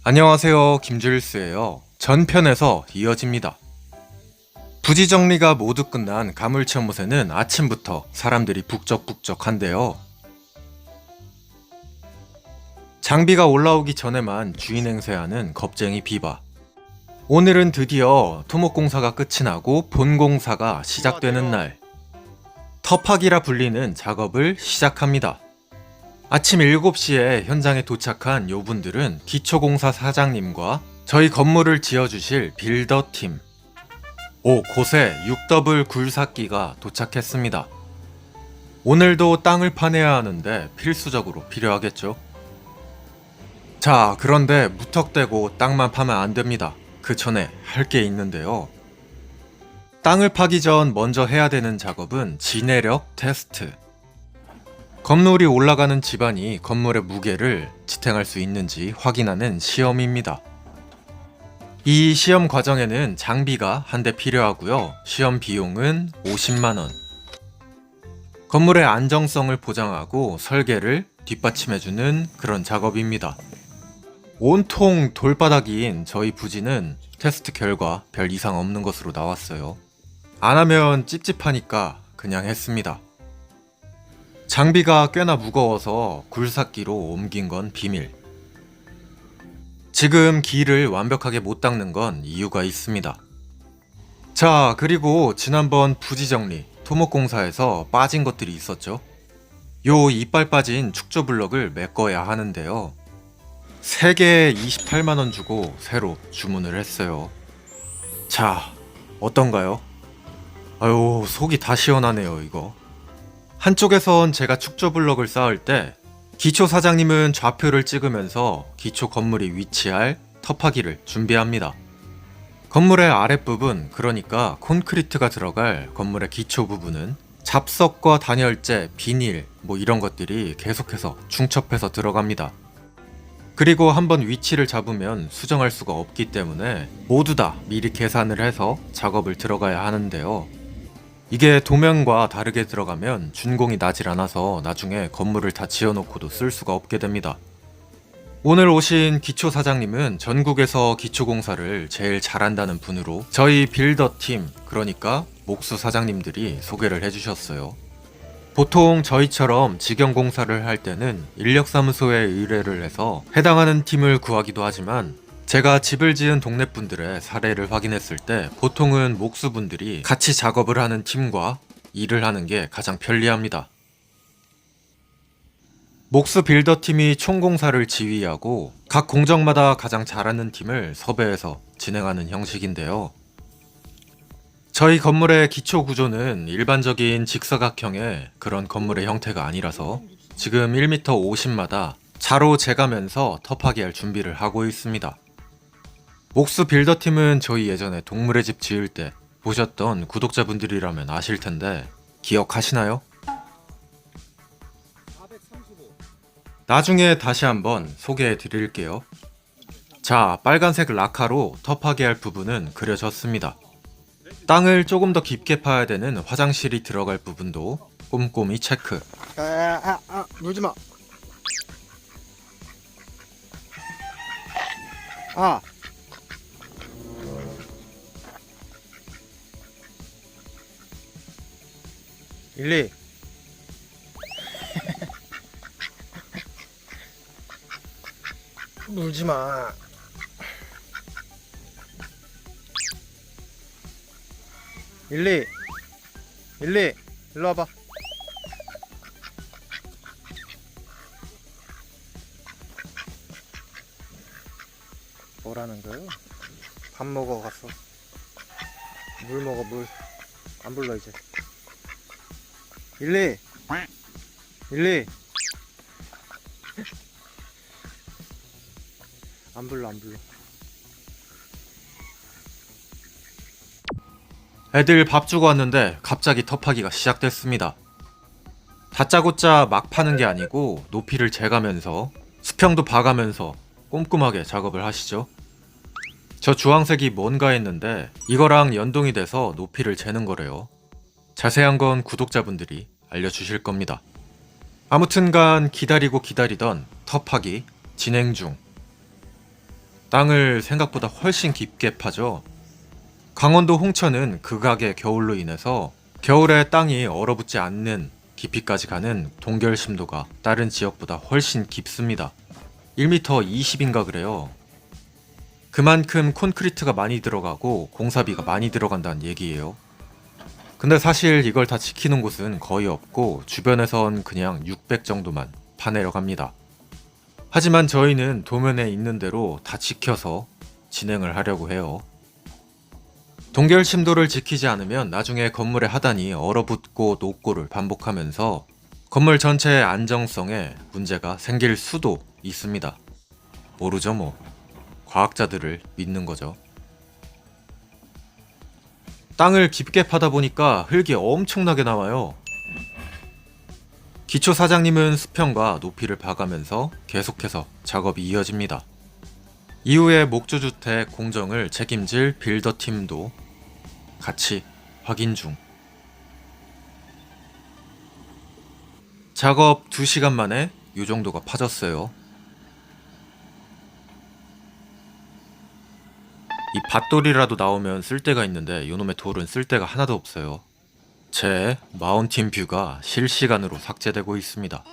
안녕하세요, 김주일스예요. 전편에서 이어집니다. 부지 정리가 모두 끝난 가물치연못에는 아침부터 사람들이 북적북적한데요. 장비가 올라오기 전에만 주인 행세하는 겁쟁이 비바. 오늘은 드디어 토목공사가 끝이 나고 본공사가 시작되는 날. 터파기라 불리는 작업을 시작합니다. 아침 7시에 현장에 도착한 요분들은 기초공사 사장님과 저희 건물을 지어주실 빌더팀, 곳에 6더블 굴삭기가 도착했습니다. 오늘도 땅을 파내야 하는데 필수적으로 필요하겠죠. 자, 그런데 무턱대고 땅만 파면 안 됩니다. 그 전에 할 게 있는데요. 땅을 파기 전 먼저 해야 되는 작업은 지내력 테스트. 건물이 올라가는 집안이 건물의 무게를 지탱할 수 있는지 확인하는 시험입니다. 이 시험 과정에는 장비가 한 대 필요하고요. 시험 비용은 50만원. 건물의 안정성을 보장하고 설계를 뒷받침해주는 그런 작업입니다. 온통 돌바닥인 저희 부지는 테스트 결과 별 이상 없는 것으로 나왔어요. 안 하면 찝찝하니까 그냥 했습니다. 장비가 꽤나 무거워서 굴삭기로 옮긴 건 비밀. 지금 길을 완벽하게 못 닦는 건 이유가 있습니다. 자, 그리고 지난번 부지 정리, 토목공사에서 빠진 것들이 있었죠. 요 이빨 빠진 축조 블럭을 메꿔야 하는데요. 3개에 28만원 주고 새로 주문을 했어요. 자, 어떤가요? 아유, 속이 다 시원하네요, 이거. 한쪽에선 제가 축조 블럭을 쌓을 때 기초 사장님은 좌표를 찍으면서 기초 건물이 위치할 터파기를 준비합니다. 건물의 아랫부분, 그러니까 콘크리트가 들어갈 건물의 기초 부분은 잡석과 단열재, 비닐 이런 것들이 계속해서 중첩해서 들어갑니다. 그리고 한번 위치를 잡으면 수정할 수가 없기 때문에 모두 다 미리 계산을 해서 작업을 들어가야 하는데요. 이게 도면과 다르게 들어가면 준공이 나질 않아서 나중에 건물을 다 지어놓고도 쓸 수가 없게 됩니다. 오늘 오신 기초 사장님은 전국에서 기초공사를 제일 잘한다는 분으로 저희 빌더팀, 그러니까 목수 사장님들이 소개를 해주셨어요. 보통 저희처럼 직영공사를 할 때는 인력사무소에 의뢰를 해서 해당하는 팀을 구하기도 하지만 제가 집을 지은 동네 분들의 사례를 확인했을 때 보통은 목수분들이 같이 작업을 하는 팀과 일을 하는 게 가장 편리합니다. 목수 빌더팀이 총공사를 지휘하고 각 공정마다 가장 잘하는 팀을 섭외해서 진행하는 형식인데요. 저희 건물의 기초 구조는 일반적인 직사각형의 그런 건물의 형태가 아니라서 지금 1m 50마다 자로 재가면서 터파기 할 준비를 하고 있습니다. 목수 빌더팀은 저희 예전에 동물의 집 지을 때 보셨던 구독자분들이라면 아실 텐데 기억하시나요? 나중에 다시 한번 소개해 드릴게요. 자, 빨간색 라카로 터파기 할 부분은 그려졌습니다. 땅을 조금 더 깊게 파야 되는 화장실이 들어갈 부분도 꼼꼼히 체크. 물지마. 일리. 물지마. 일리. 일리, 일로 와봐. 뭐라는 거요? 밥 먹어 갔어. 물 먹어, 물. 안 불러 이제. 일리. 일리. 안 불러, 안 불러. 애들 밥 주고 왔는데 갑자기 터파기가 시작됐습니다. 다짜고짜 막 파는 게 아니고 높이를 재가면서 수평도 봐가면서 꼼꼼하게 작업을 하시죠. 저 주황색이 뭔가 했는데 이거랑 연동이 돼서 높이를 재는 거래요. 자세한 건 구독자분들이 알려주실 겁니다. 아무튼간 기다리고 기다리던 터파기 진행 중. 땅을 생각보다 훨씬 깊게 파죠. 강원도 홍천은 극악의 겨울로 인해서 겨울에 땅이 얼어붙지 않는 깊이까지 가는 동결 심도가 다른 지역보다 훨씬 깊습니다. 1m 20인가 그래요. 그만큼 콘크리트가 많이 들어가고 공사비가 많이 들어간다는 얘기예요. 근데 사실 이걸 다 지키는 곳은 거의 없고 주변에선 그냥 600 정도만 파내려갑니다. 하지만 저희는 도면에 있는 대로 다 지켜서 진행을 하려고 해요. 동결 심도를 지키지 않으면 나중에 건물의 하단이 얼어붙고 녹고를 반복하면서 건물 전체의 안정성에 문제가 생길 수도 있습니다. 모르죠 뭐. 과학자들을 믿는 거죠. 땅을 깊게 파다 보니까 흙이 엄청나게 나와요. 기초 사장님은 수평과 높이를 봐가면서 계속해서 작업이 이어집니다. 이후에 목조주택 공정을 책임질 빌더팀도 같이 확인 중. 작업 2시간 만에 이 정도가 파졌어요. 이 밭돌이라도 나오면 쓸데가 있는데 요놈의 돌은 쓸데가 하나도 없어요. 제 마운틴 뷰가 실시간으로 삭제되고 있습니다.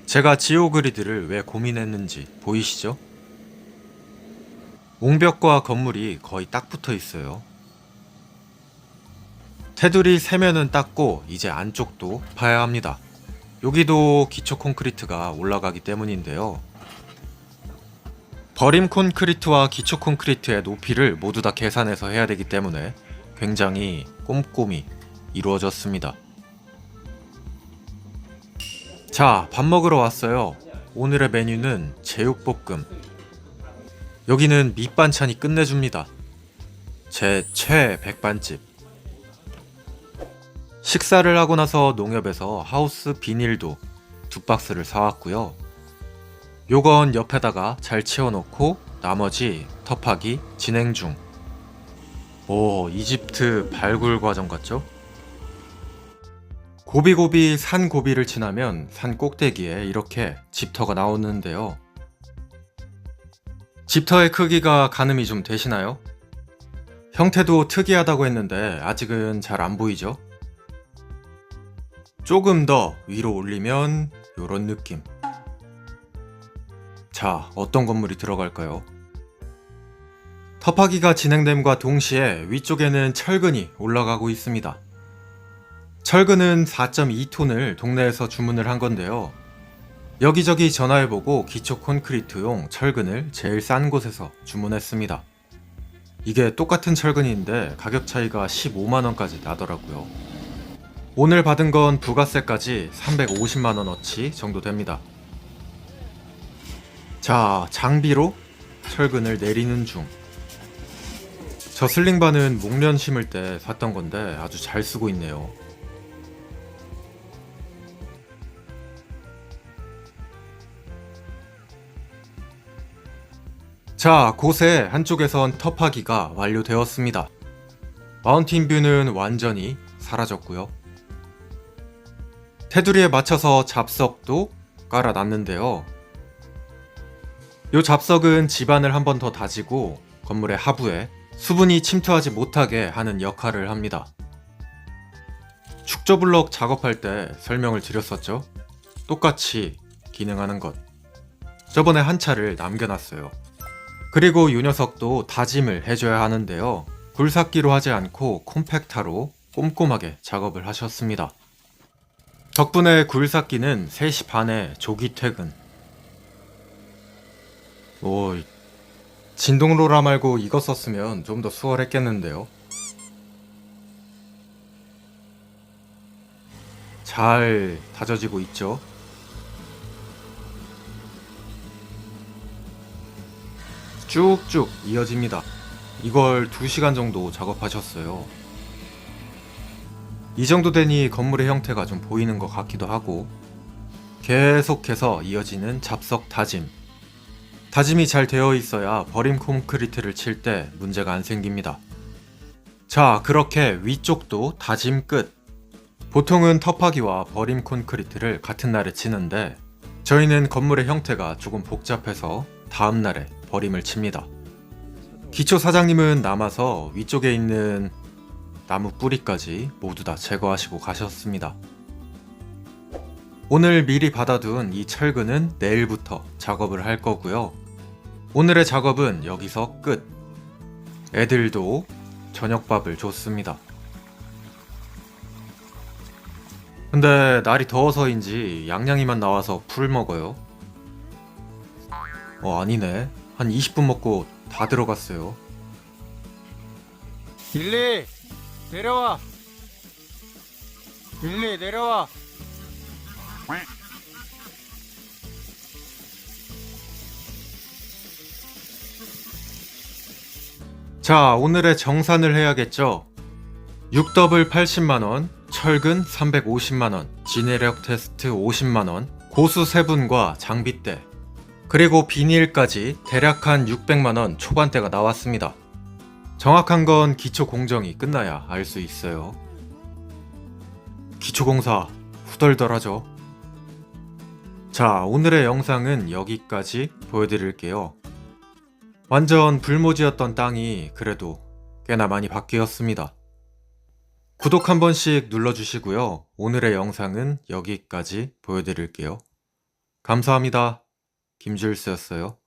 제가 지오그리드를 왜 고민했는지 보이시죠? 옹벽과 건물이 거의 딱 붙어 있어요. 테두리 세면은 닦고 이제 안쪽도 파야 합니다. 여기도 기초 콘크리트가 올라가기 때문인데요. 버림 콘크리트와 기초 콘크리트의 높이를 모두 다 계산해서 해야 되기 때문에 굉장히 꼼꼼히 이루어졌습니다. 자, 밥 먹으러 왔어요. 오늘의 메뉴는 제육볶음. 여기는 밑반찬이 끝내줍니다. 제 최애 백반집. 식사를 하고 나서 농협에서 하우스 비닐도 2박스를 사왔고요. 요건 옆에다가 잘 채워놓고 나머지 텁하기 진행 중. 오, 이집트 발굴 과정 같죠? 고비고비 산 고비를 지나면 산 꼭대기에 이렇게 집터가 나오는데요. 집터의 크기가 가늠이 좀 되시나요? 형태도 특이하다고 했는데 아직은 잘 안 보이죠? 조금 더 위로 올리면 요런 느낌. 자, 어떤 건물이 들어갈까요? 터파기가 진행됨과 동시에 위쪽에는 철근이 올라가고 있습니다. 철근은 4.2톤을 동네에서 주문을 한 건데요. 여기저기 전화해보고 기초 콘크리트용 철근을 제일 싼 곳에서 주문했습니다. 이게 똑같은 철근인데 가격 차이가 15만원까지 나더라고요. 오늘 받은 건 부가세까지 350만원어치 정도 됩니다. 자, 장비로 철근을 내리는 중. 저 슬링바는 목련 심을 때 샀던 건데 아주 잘 쓰고 있네요. 자, 곳에 한쪽에선 텁하기가 완료되었습니다. 마운틴 뷰는 완전히 사라졌고요. 테두리에 맞춰서 잡석도 깔아놨는데요. 이 잡석은 지반을 한 번 더 다지고 건물의 하부에 수분이 침투하지 못하게 하는 역할을 합니다. 축조블럭 작업할 때 설명을 드렸었죠? 똑같이 기능하는 것. 저번에 한 차를 남겨놨어요. 그리고 이 녀석도 다짐을 해줘야 하는데요. 굴삭기로 하지 않고 콤팩타로 꼼꼼하게 작업을 하셨습니다. 덕분에 굴삭기는 3시 반에 조기 퇴근. 오, 진동로라 말고 이거 썼으면 좀 더 수월했겠는데요. 잘 다져지고 있죠. 쭉쭉 이어집니다. 이걸 2시간 정도 작업하셨어요. 이 정도 되니 건물의 형태가 좀 보이는 것 같기도 하고, 계속해서 이어지는 잡석 다짐. 다짐이 잘 되어 있어야 버림 콘크리트를 칠 때 문제가 안 생깁니다. 자, 그렇게 위쪽도 다짐 끝. 보통은 텁하기와 버림 콘크리트를 같은 날에 치는데 저희는 건물의 형태가 조금 복잡해서 다음 날에 버림을 칩니다. 기초 사장님은 남아서 위쪽에 있는 나무 뿌리까지 모두 다 제거하시고 가셨습니다. 오늘 미리 받아둔 이 철근은 내일부터 작업을 할 거고요. 오늘의 작업은 여기서 끝. 애들도 저녁밥을 줬습니다. 근데 날이 더워서인지 양양이만 나와서 풀 먹어요. 아니네. 한 20분 먹고 다 들어갔어요. 릴리 내려와. 릴리 내려와. 자, 오늘의 정산을 해야겠죠. 6더블 80만원, 철근 350만원, 지내력 테스트 50만원, 고수 3분과 장비대, 그리고 비닐까지 대략 한 600만원 초반대가 나왔습니다. 정확한 건 기초 공정이 끝나야 알 수 있어요. 기초 공사 후덜덜하죠. 자, 오늘의 영상은 여기까지 보여드릴게요. 완전 불모지였던 땅이 그래도 꽤나 많이 바뀌었습니다. 구독 한 번씩 눌러주시고요. 오늘의 영상은 여기까지 보여드릴게요. 감사합니다. 김주일스였어요.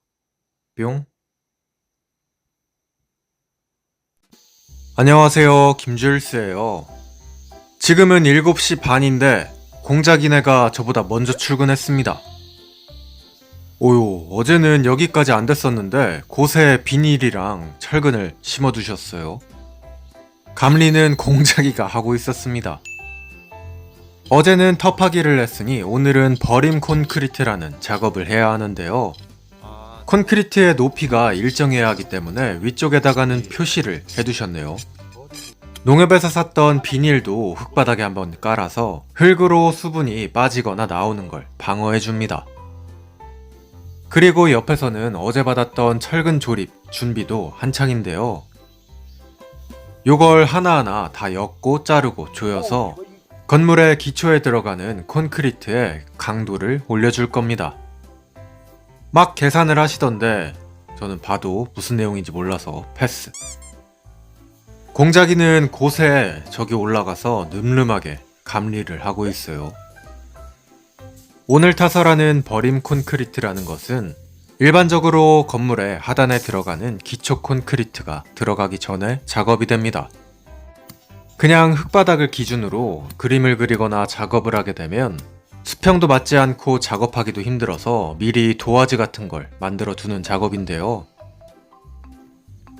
뿅. 안녕하세요. 김주일스예요. 지금은 7시 반인데 공작이네가 저보다 먼저 출근했습니다. 오요, 어제는 여기까지 안 됐었는데 곳에 비닐이랑 철근을 심어두셨어요. 감리는 공작이가 하고 있었습니다. 어제는 터파기를 했으니 오늘은 버림 콘크리트라는 작업을 해야 하는데요. 콘크리트의 높이가 일정해야 하기 때문에 위쪽에다가는 표시를 해두셨네요. 농협에서 샀던 비닐도 흙바닥에 한번 깔아서 흙으로 수분이 빠지거나 나오는 걸 방어해줍니다. 그리고 옆에서는 어제 받았던 철근 조립 준비도 한창인데요. 요걸 하나하나 다 엮고 자르고 조여서 건물의 기초에 들어가는 콘크리트의 강도를 올려줄 겁니다. 막 계산을 하시던데 저는 봐도 무슨 내용인지 몰라서 패스. 공작이는 곳에 저기 올라가서 늠름하게 감리를 하고 있어요. 오늘 타설하는 버림 콘크리트라는 것은 일반적으로 건물의 하단에 들어가는 기초 콘크리트가 들어가기 전에 작업이 됩니다. 그냥 흙바닥을 기준으로 그림을 그리거나 작업을 하게 되면 수평도 맞지 않고 작업하기도 힘들어서 미리 도화지 같은 걸 만들어 두는 작업인데요.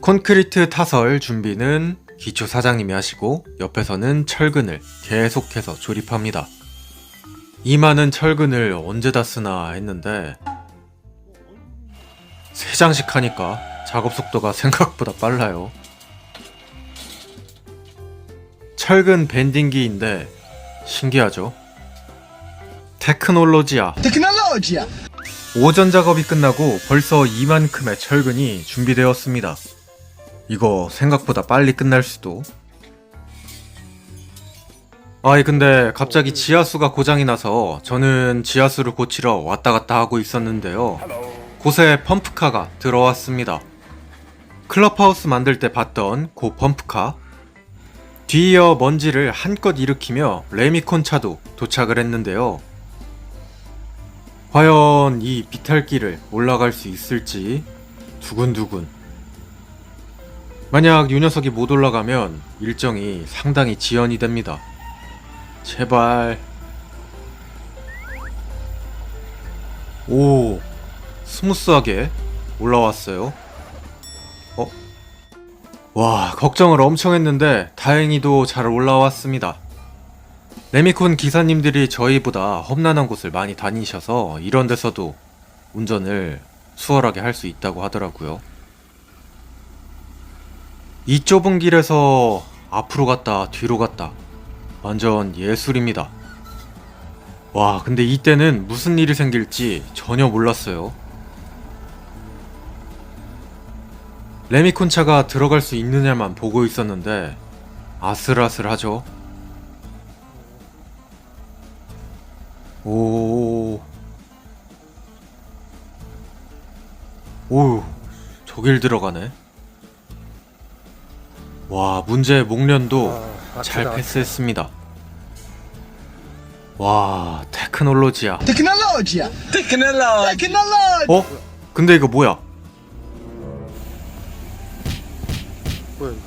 콘크리트 타설 준비는 기초 사장님이 하시고 옆에서는 철근을 계속해서 조립합니다. 이 많은 철근을 언제 다 쓰나 했는데 3장씩 하니까 작업 속도가 생각보다 빨라요. 철근 밴딩기인데 신기하죠? 테크놀로지야. 오전 작업이 끝나고 벌써 이만큼의 철근이 준비되었습니다. 이거 생각보다 빨리 끝날 수도. 근데 갑자기 지하수가 고장이 나서 저는 지하수를 고치러 왔다 갔다 하고 있었는데요. 곳에 펌프카가 들어왔습니다. 클럽하우스 만들 때 봤던 그 펌프카. 뒤이어 먼지를 한껏 일으키며 레미콘 차도 도착을 했는데요. 과연 이 비탈길을 올라갈 수 있을지 두근두근. 만약 이 녀석이 못 올라가면 일정이 상당히 지연이 됩니다. 제발. 오, 스무스하게 올라왔어요. 와, 걱정을 엄청 했는데 다행히도 잘 올라왔습니다. 레미콘 기사님들이 저희보다 험난한 곳을 많이 다니셔서 이런 데서도 운전을 수월하게 할 수 있다고 하더라고요. 이 좁은 길에서 앞으로 갔다 뒤로 갔다 완전 예술입니다. 와, 근데 이때는 무슨 일이 생길지 전혀 몰랐어요. 레미콘 차가 들어갈 수 있느냐만 보고 있었는데 아슬아슬하죠. 오, 독일 들어가네. 와, 문제의 목련도 잘 아트다. 패스했습니다. 와, 테크놀로지야. Tecnologia! Tecnologia! 어? 근데 이거 뭐야? 뭐야 이거.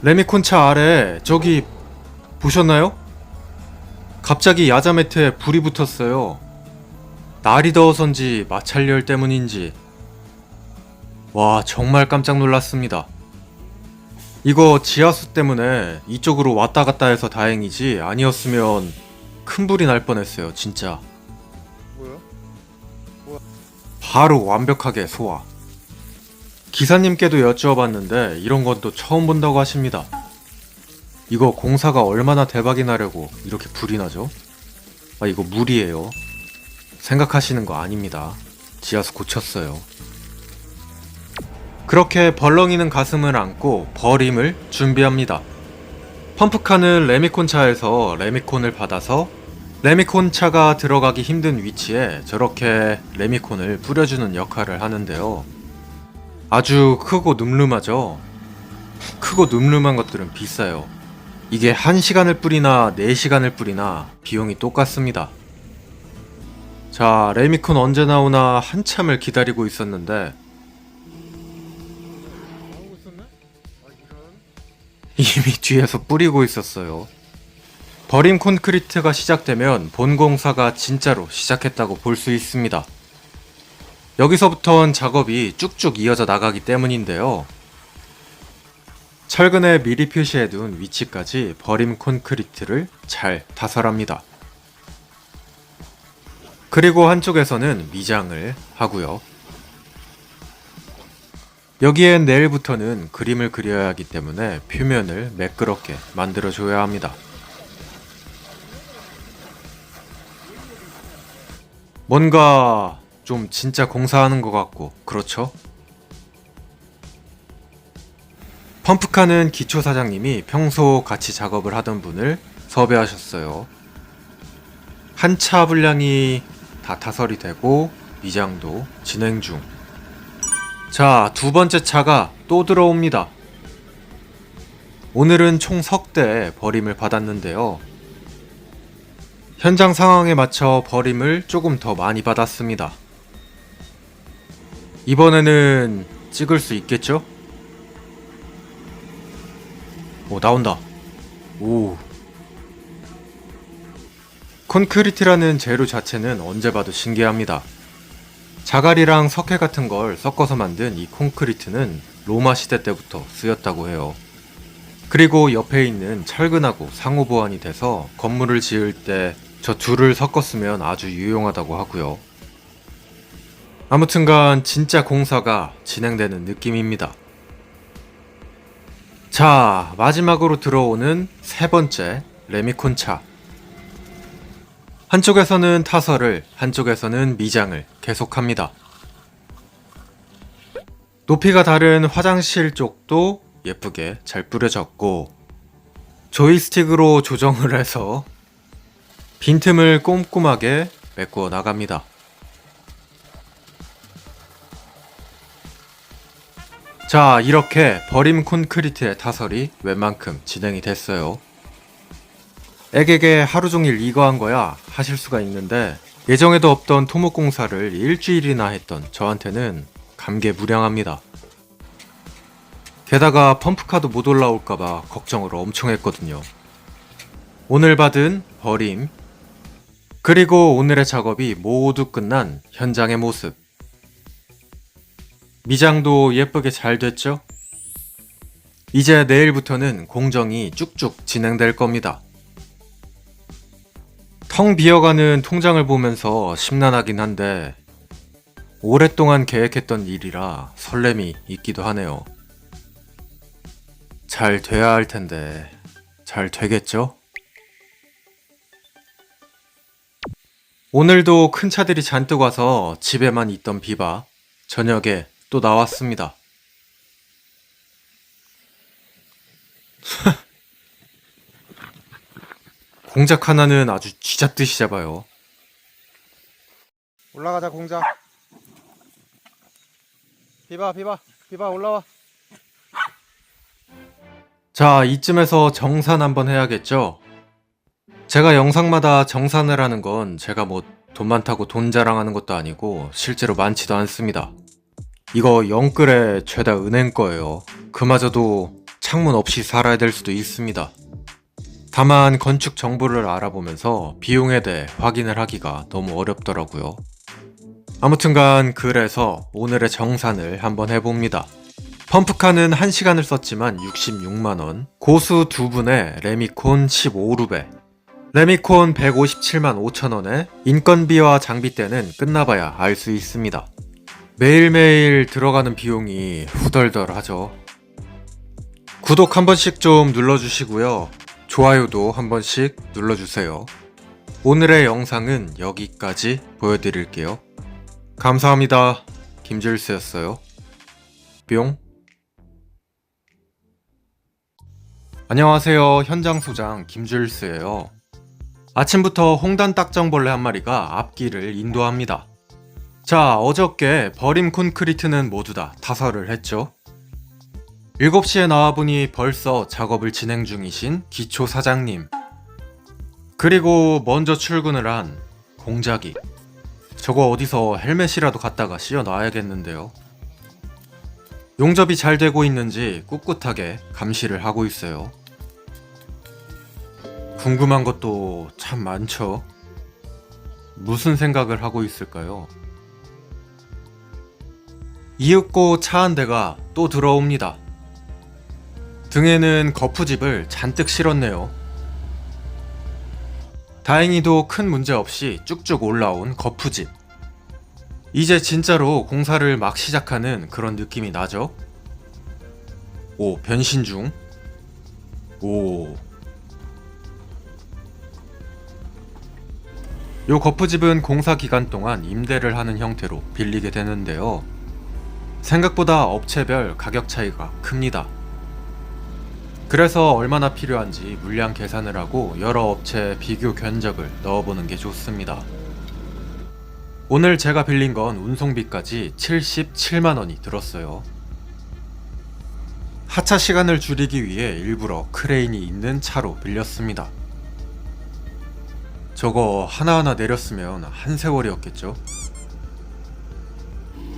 레미콘차 아래 저기 보셨나요? 갑자기 야자매트에 불이 붙었어요. 날이 더워서인지 마찰열 때문인지. 와, 정말 깜짝 놀랐습니다. 이거 지하수 때문에 이쪽으로 왔다 갔다 해서 다행이지 아니었으면 큰 불이 날 뻔했어요, 진짜. 뭐야? 바로 완벽하게 소화. 기사님께도 여쭈어봤는데 이런 건 또 처음 본다고 하십니다. 이거 공사가 얼마나 대박이 나려고 이렇게 불이 나죠? 아, 이거 물이에요. 생각하시는 거 아닙니다. 지하수 고쳤어요. 그렇게 벌렁이는 가슴을 안고 버림을 준비합니다. 펌프카는 레미콘차에서 레미콘을 받아서 레미콘차가 들어가기 힘든 위치에 저렇게 레미콘을 뿌려주는 역할을 하는데요. 아주 크고 늠름하죠? 크고 늠름한 것들은 비싸요. 이게 1시간을 뿌리나 4시간을 뿌리나 비용이 똑같습니다. 자, 레미콘 언제 나오나 한참을 기다리고 있었는데 나오고 있었네? 아 이런. 이미 뒤에서 뿌리고 있었어요. 버림 콘크리트가 시작되면 본 공사가 진짜로 시작했다고 볼 수 있습니다. 여기서부턴 작업이 쭉쭉 이어져 나가기 때문인데요. 철근에 미리 표시해둔 위치까지 버림 콘크리트를 잘 타설합니다. 그리고 한쪽에서는 미장을 하고요. 여기엔 내일부터는 그림을 그려야 하기 때문에 표면을 매끄럽게 만들어줘야 합니다. 뭔가 좀 진짜 공사하는 것 같고 그렇죠? 펌프카는 기초사장님이 평소 같이 작업을 하던 분을 섭외하셨어요. 한 차 분량이 다 타설이 되고 미장도 진행 중. 자, 두 번째 차가 또 들어옵니다. 오늘은 총 석 대 버림을 받았는데요. 현장 상황에 맞춰 버림을 조금 더 많이 받았습니다. 이번에는 찍을 수 있겠죠? 오, 나온다. 오. 콘크리트라는 재료 자체는 언제 봐도 신기합니다. 자갈이랑 석회 같은 걸 섞어서 만든 이 콘크리트는 로마 시대 때부터 쓰였다고 해요. 그리고 옆에 있는 철근하고 상호 보완이 돼서 건물을 지을 때 저 둘을 섞었으면 아주 유용하다고 하고요. 아무튼간 진짜 공사가 진행되는 느낌입니다. 자, 마지막으로 들어오는 세 번째 레미콘차. 한쪽에서는 타설을, 한쪽에서는 미장을 계속합니다. 높이가 다른 화장실 쪽도 예쁘게 잘 뿌려졌고 조이스틱으로 조정을 해서 빈틈을 꼼꼼하게 메꾸어 나갑니다. 자, 이렇게 버림 콘크리트의 타설이 웬만큼 진행이 됐어요. 애게게 하루종일 이거 한 거야 하실 수가 있는데 예정에도 없던 토목 공사를 일주일이나 했던 저한테는 감개무량합니다. 게다가 펌프카도 못 올라올까봐 걱정을 엄청 했거든요. 오늘 받은 버림, 그리고 오늘의 작업이 모두 끝난 현장의 모습. 미장도 예쁘게 잘 됐죠? 이제 내일부터는 공정이 쭉쭉 진행될 겁니다. 텅 비어가는 통장을 보면서 심란하긴 한데 오랫동안 계획했던 일이라 설렘이 있기도 하네요. 잘 돼야 할 텐데 잘 되겠죠? 오늘도 큰 차들이 잔뜩 와서 집에만 있던 비바 저녁에 또 나왔습니다. 공작 하나는 아주 쥐잡듯이 잡아요. 올라가자 공작. 비바 올라와. 자, 이쯤에서 정산 한번 해야겠죠? 제가 영상마다 정산을 하는 건 제가 뭐 돈 많다고 돈 자랑하는 것도 아니고 실제로 많지도 않습니다. 이거 영끌의 죄다 은행 거예요. 그마저도 창문 없이 살아야 될 수도 있습니다. 다만 건축 정보를 알아보면서 비용에 대해 확인을 하기가 너무 어렵더라고요. 아무튼간 그래서 오늘의 정산을 한번 해봅니다. 펌프카는 1시간을 썼지만 66만원, 고수 2분에 레미콘 15루베, 레미콘 157만 5천원에 인건비와 장비대는 끝나봐야 알 수 있습니다. 매일매일 들어가는 비용이 후덜덜하죠. 구독 한 번씩 좀 눌러주시고요. 좋아요도 한 번씩 눌러주세요. 오늘의 영상은 여기까지 보여드릴게요. 감사합니다. 김질스였어요. 뿅. 안녕하세요. 현장 소장 김질스예요. 아침부터 홍단 딱정벌레 한 마리가 앞길을 인도합니다. 자, 어저께 버림 콘크리트는 모두 다 타설을 했죠. 7시에 나와보니 벌써 작업을 진행 중이신 기초 사장님. 그리고 먼저 출근을 한 공작이. 저거 어디서 헬멧이라도 갖다가 씌워 놔야겠는데요. 용접이 잘 되고 있는지 꿋꿋하게 감시를 하고 있어요. 궁금한 것도 참 많죠. 무슨 생각을 하고 있을까요? 이윽고 차 한 대가 또 들어옵니다. 등에는 거푸집을 잔뜩 실었네요. 다행히도 큰 문제 없이 쭉쭉 올라온 거푸집. 이제 진짜로 공사를 막 시작하는 그런 느낌이 나죠? 오, 변신 중. 오. 요 거푸집은 공사 기간 동안 임대를 하는 형태로 빌리게 되는데요. 생각보다 업체별 가격 차이가 큽니다. 그래서 얼마나 필요한지 물량 계산을 하고 여러 업체 비교 견적을 넣어보는 게 좋습니다. 오늘 제가 빌린 건 운송비까지 77만원이 들었어요. 하차 시간을 줄이기 위해 일부러 크레인이 있는 차로 빌렸습니다. 저거 하나하나 내렸으면 한 세월이었겠죠?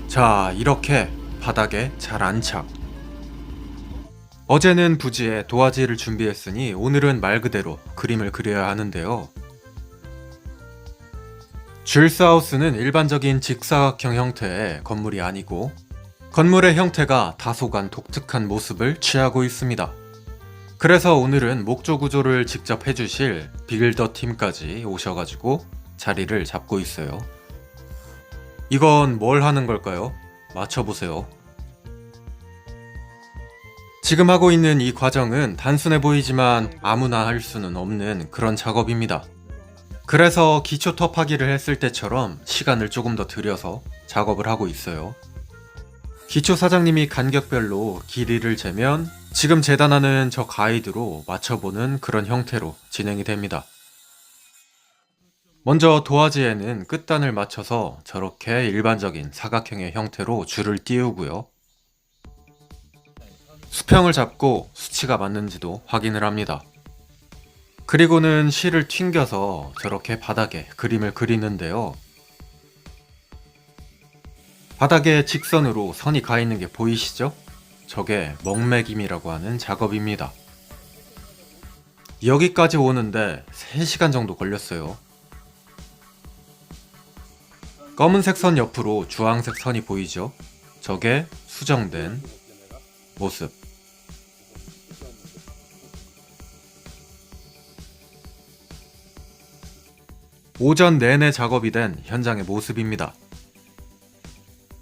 자, 이렇게 바닥에 잘 안착. 어제는 부지에 도화지를 준비했으니 오늘은 말 그대로 그림을 그려야 하는데요. 줄스하우스는 일반적인 직사각형 형태의 건물이 아니고 건물의 형태가 다소간 독특한 모습을 취하고 있습니다. 그래서 오늘은 목조 구조를 직접 해주실 빌더 팀까지 오셔가지고 자리를 잡고 있어요. 이건 뭘 하는 걸까요? 맞춰보세요. 지금 하고 있는 이 과정은 단순해 보이지만 아무나 할 수는 없는 그런 작업입니다. 그래서 기초 터파기를 했을 때처럼 시간을 조금 더 들여서 작업을 하고 있어요. 기초 사장님이 간격별로 길이를 재면 지금 재단하는 저 가이드로 맞춰보는 그런 형태로 진행이 됩니다. 먼저 도화지에는 끝단을 맞춰서 저렇게 일반적인 사각형의 형태로 줄을 띄우고요. 수평을 잡고 수치가 맞는지도 확인을 합니다. 그리고는 실을 튕겨서 저렇게 바닥에 그림을 그리는데요. 바닥에 직선으로 선이 가 있는 게 보이시죠? 저게 먹매김이라고 하는 작업입니다. 여기까지 오는데 3시간 정도 걸렸어요. 검은색 선 옆으로 주황색 선이 보이죠? 저게 수정된 모습. 오전 내내 작업이 된 현장의 모습입니다.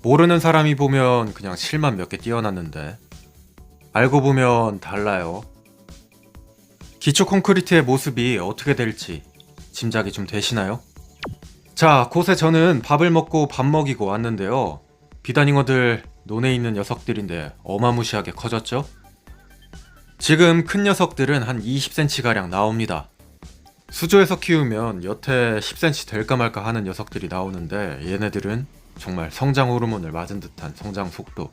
모르는 사람이 보면 그냥 실만 몇 개 띄워놨는데 알고 보면 달라요. 기초 콘크리트의 모습이 어떻게 될지 짐작이 좀 되시나요? 자, 곳에 저는 밥을 먹고 밥 먹이고 왔는데요. 비단잉어들 논에 있는 녀석들인데 어마무시하게 커졌죠? 지금 큰 녀석들은 한 20cm가량 나옵니다. 수조에서 키우면 여태 10cm 될까 말까 하는 녀석들이 나오는데 얘네들은 정말 성장 호르몬을 맞은 듯한 성장 속도.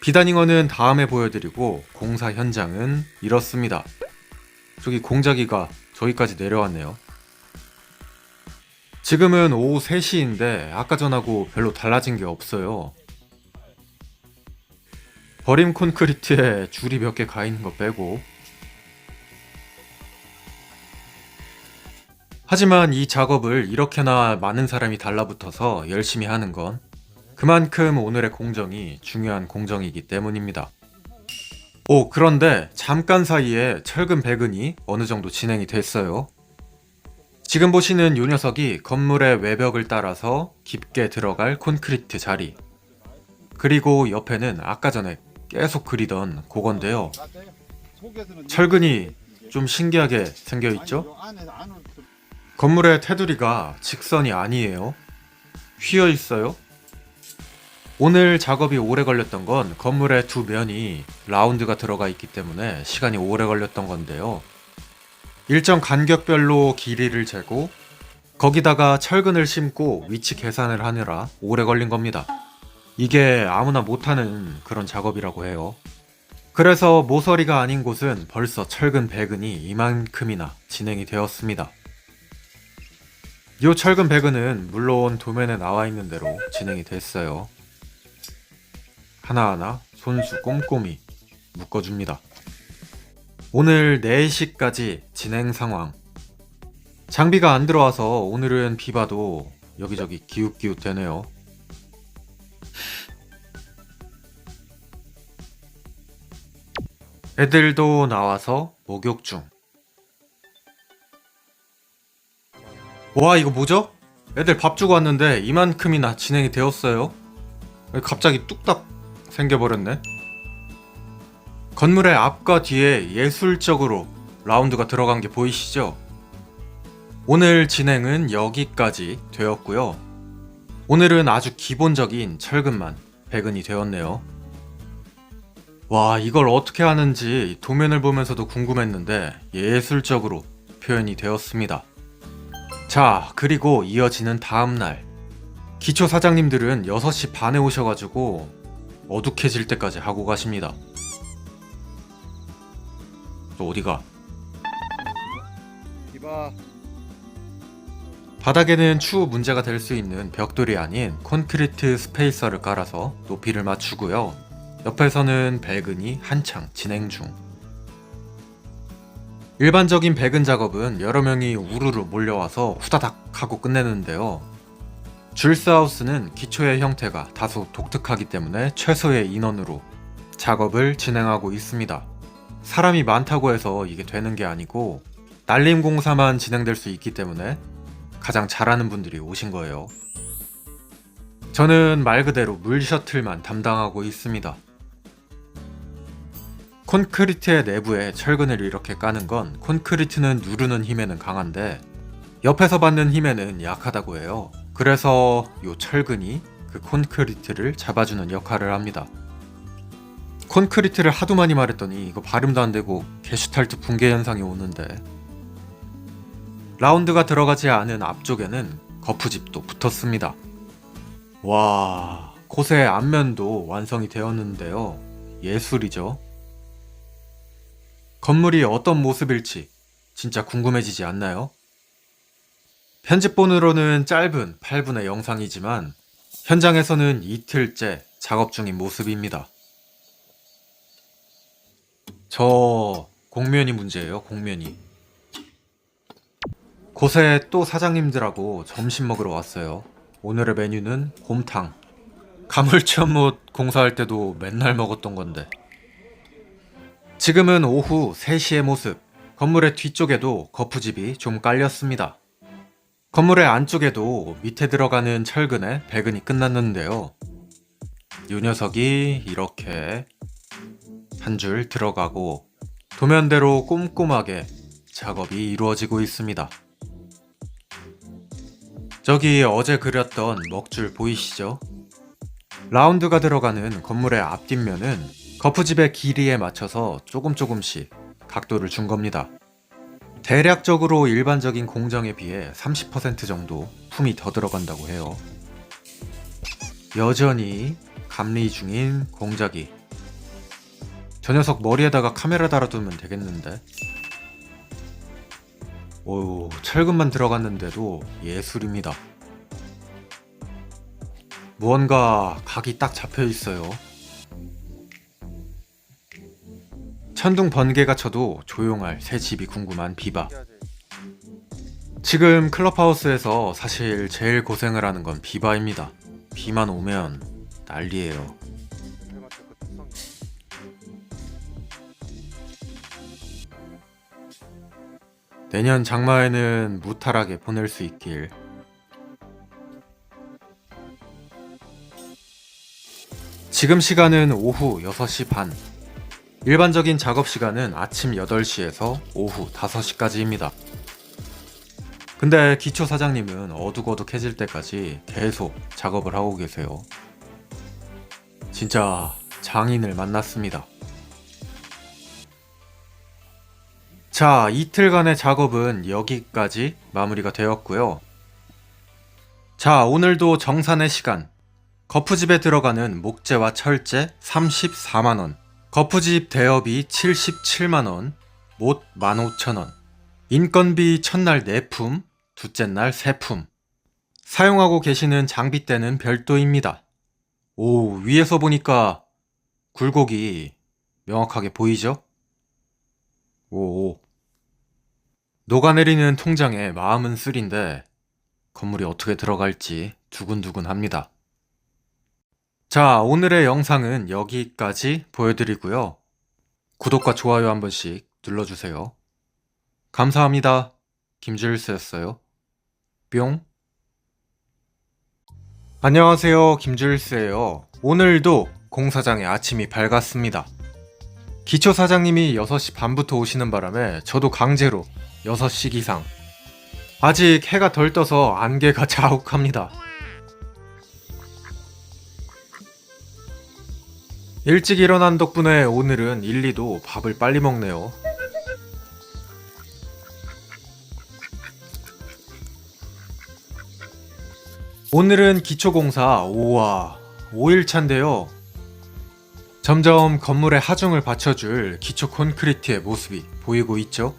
비단잉어는 다음에 보여드리고 공사 현장은 이렇습니다. 저기 공자기가 저기까지 내려왔네요. 지금은 오후 3시인데 아까 전하고 별로 달라진 게 없어요. 버림 콘크리트에 줄이 몇 개 가 있는 거 빼고. 하지만 이 작업을 이렇게나 많은 사람이 달라붙어서 열심히 하는 건 그만큼 오늘의 공정이 중요한 공정이기 때문입니다. 그런데 잠깐 사이에 철근 배근이 어느 정도 진행이 됐어요. 지금 보시는 이 녀석이 건물의 외벽을 따라서 깊게 들어갈 콘크리트 자리. 그리고 옆에는 아까 전에 계속 그리던 그건데요. 철근이 좀 신기하게 생겨 있죠? 건물의 테두리가 직선이 아니에요. 휘어 있어요. 오늘 작업이 오래 걸렸던 건 건물의 두 면이 라운드가 들어가 있기 때문에 시간이 오래 걸렸던 건데요. 일정 간격별로 길이를 재고 거기다가 철근을 심고 위치 계산을 하느라 오래 걸린 겁니다. 이게 아무나 못하는 그런 작업이라고 해요. 그래서 모서리가 아닌 곳은 벌써 철근 배근이 이만큼이나 진행이 되었습니다. 이 철근 배근은 물론 도면에 나와 있는 대로 진행이 됐어요. 하나하나 손수 꼼꼼히 묶어줍니다. 오늘 4시까지 진행 상황. 장비가 안 들어와서 오늘은 비 봐도 여기저기 기웃기웃 되네요. 애들도 나와서 목욕 중. 와, 이거 뭐죠? 애들 밥 주고 왔는데 이만큼이나 진행이 되었어요. 갑자기 뚝딱 생겨버렸네. 건물의 앞과 뒤에 예술적으로 라운드가 들어간 게 보이시죠? 오늘 진행은 여기까지 되었고요. 오늘은 아주 기본적인 철근만 배근이 되었네요. 와, 이걸 어떻게 하는지 도면을 보면서도 궁금했는데 예술적으로 표현이 되었습니다. 자, 그리고 이어지는 다음날. 기초 사장님들은 6시 반에 오셔가지고 어둑해질 때까지 하고 가십니다. 또 어디가? 이봐. 바닥에는 추후 문제가 될 수 있는 벽돌이 아닌 콘크리트 스페이서를 깔아서 높이를 맞추고요. 옆에서는 배근이 한창 진행 중. 일반적인 배근 작업은 여러 명이 우르르 몰려와서 후다닥 하고 끝내는데요. 줄스하우스는 기초의 형태가 다소 독특하기 때문에 최소의 인원으로 작업을 진행하고 있습니다. 사람이 많다고 해서 이게 되는 게 아니고 날림 공사만 진행될 수 있기 때문에 가장 잘하는 분들이 오신 거예요. 저는 말 그대로 물 셔틀만 담당하고 있습니다. 콘크리트의 내부에 철근을 이렇게 까는 건 콘크리트는 누르는 힘에는 강한데 옆에서 받는 힘에는 약하다고 해요. 그래서 이 철근이 그 콘크리트를 잡아주는 역할을 합니다. 콘크리트를 하도 많이 말했더니 이거 발음도 안 되고 게슈탈트 붕괴 현상이 오는데. 라운드가 들어가지 않은 앞쪽에는 거푸집도 붙었습니다. 와, 곳의 앞면도 완성이 되었는데요. 예술이죠. 건물이 어떤 모습일지 진짜 궁금해지지 않나요? 편집본으로는 짧은 8분의 영상이지만 현장에서는 이틀째 작업 중인 모습입니다. 저 공면이 문제예요, 공면이. 곳에 또 사장님들하고 점심 먹으러 왔어요. 오늘의 메뉴는 곰탕. 가물치연못 공사할 때도 맨날 먹었던 건데. 지금은 오후 3시의 모습. 건물의 뒤쪽에도 거푸집이 좀 깔렸습니다. 건물의 안쪽에도 밑에 들어가는 철근에 배근이 끝났는데요. 이 녀석이 이렇게 한 줄 들어가고 도면대로 꼼꼼하게 작업이 이루어지고 있습니다. 저기 어제 그렸던 먹줄 보이시죠? 라운드가 들어가는 건물의 앞뒷면은 거푸집의 길이에 맞춰서 조금씩 각도를 준 겁니다. 대략적으로 일반적인 공정에 비해 30% 정도 품이 더 들어간다고 해요. 여전히 감리 중인 공자기. 저 녀석 머리에다가 카메라 달아두면 되겠는데. 오우, 철근만 들어갔는데도 예술입니다. 무언가 각이 딱 잡혀 있어요. 천둥 번개가 쳐도 조용할 새 집이 궁금한 비바. 지금 클럽하우스에서 사실 제일 고생을 하는 건 비바입니다. 비만 오면 난리예요. 내년 장마에는 무탈하게 보낼 수 있길. 지금 시간은 오후 6시 반. 일반적인 작업 시간은 아침 8시에서 오후 5시까지입니다. 근데 기초 사장님은 어둑어둑해질 때까지 계속 작업을 하고 계세요. 진짜 장인을 만났습니다. 자, 이틀간의 작업은 여기까지 마무리가 되었고요. 자, 오늘도 정산의 시간. 거푸집에 들어가는 목재와 철재 34만원, 거푸집 대여비 77만원, 못 15,000원, 인건비 첫날 4품, 둘째 날 3품. 사용하고 계시는 장비대는 별도입니다. 오, 위에서 보니까 굴곡이 명확하게 보이죠? 오. 녹아내리는 통장에 마음은 쓰린데 건물이 어떻게 들어갈지 두근두근합니다. 자, 오늘의 영상은 여기까지 보여드리고요. 구독과 좋아요 한 번씩 눌러주세요. 감사합니다. 김주일스였어요. 뿅. 안녕하세요. 김주일스예요. 오늘도 공사장에 아침이 밝았습니다. 기초 사장님이 6시 반부터 오시는 바람에 저도 강제로 6시 기상. 아직 해가 덜 떠서 안개가 자욱합니다. 일찍 일어난 덕분에 오늘은 1, 2도 밥을 빨리 먹네요. 오늘은 기초공사 5일차인데요. 점점 건물의 하중을 받쳐줄 기초 콘크리트의 모습이 보이고 있죠.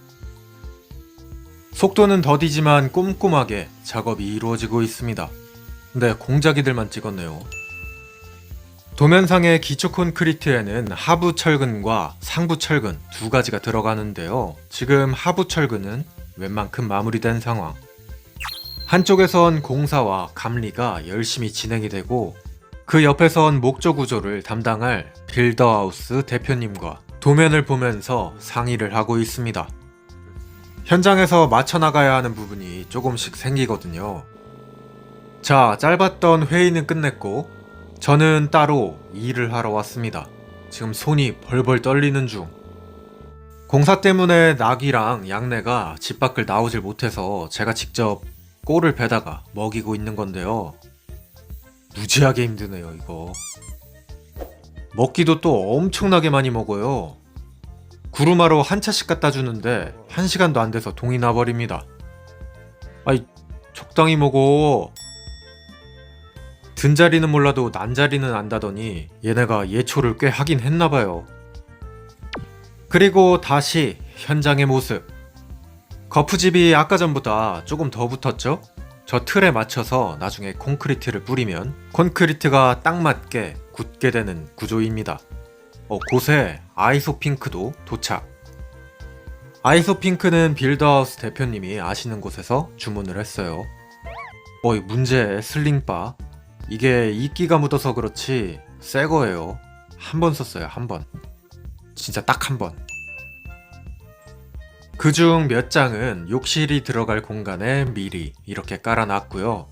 속도는 더디지만 꼼꼼하게 작업이 이루어지고 있습니다. 근데 공자기들만 찍었네요. 도면상의 기초 콘크리트에는 하부 철근과 상부 철근 두 가지가 들어가는데요. 지금 하부 철근은 웬만큼 마무리된 상황. 한쪽에선 공사와 감리가 열심히 진행이 되고 그 옆에선 목조 구조를 담당할 빌더하우스 대표님과 도면을 보면서 상의를 하고 있습니다. 현장에서 맞춰나가야 하는 부분이 조금씩 생기거든요. 자, 짧았던 회의는 끝냈고 저는 따로 일을 하러 왔습니다. 지금 손이 벌벌 떨리는 중. 공사 때문에 낙이랑 양내가 집 밖을 나오질 못해서 제가 직접 꼴을 베다가 먹이고 있는 건데요. 무지하게 힘드네요, 이거. 먹기도 또 엄청나게 많이 먹어요. 구루마로 한 차씩 갖다 주는데 1시간도 안 돼서 동이 나버립니다. 아이, 적당히 먹어. 든 자리는 몰라도 난 자리는 안다더니 얘네가 예초를 꽤 하긴 했나봐요. 그리고 다시 현장의 모습. 거푸집이 아까 전보다 조금 더 붙었죠? 저 틀에 맞춰서 나중에 콘크리트를 뿌리면 콘크리트가 딱 맞게 굳게 되는 구조입니다. 곳에 아이소핑크도 도착. 아이소핑크는 빌더하우스 대표님이 아시는 곳에서 주문을 했어요. 이 문제의 슬링바. 이게 이끼가 묻어서 그렇지 새 거예요. 한 번 썼어요, 한 번. 진짜 딱 한 번. 그중 몇 장은 욕실이 들어갈 공간에 미리 이렇게 깔아놨고요.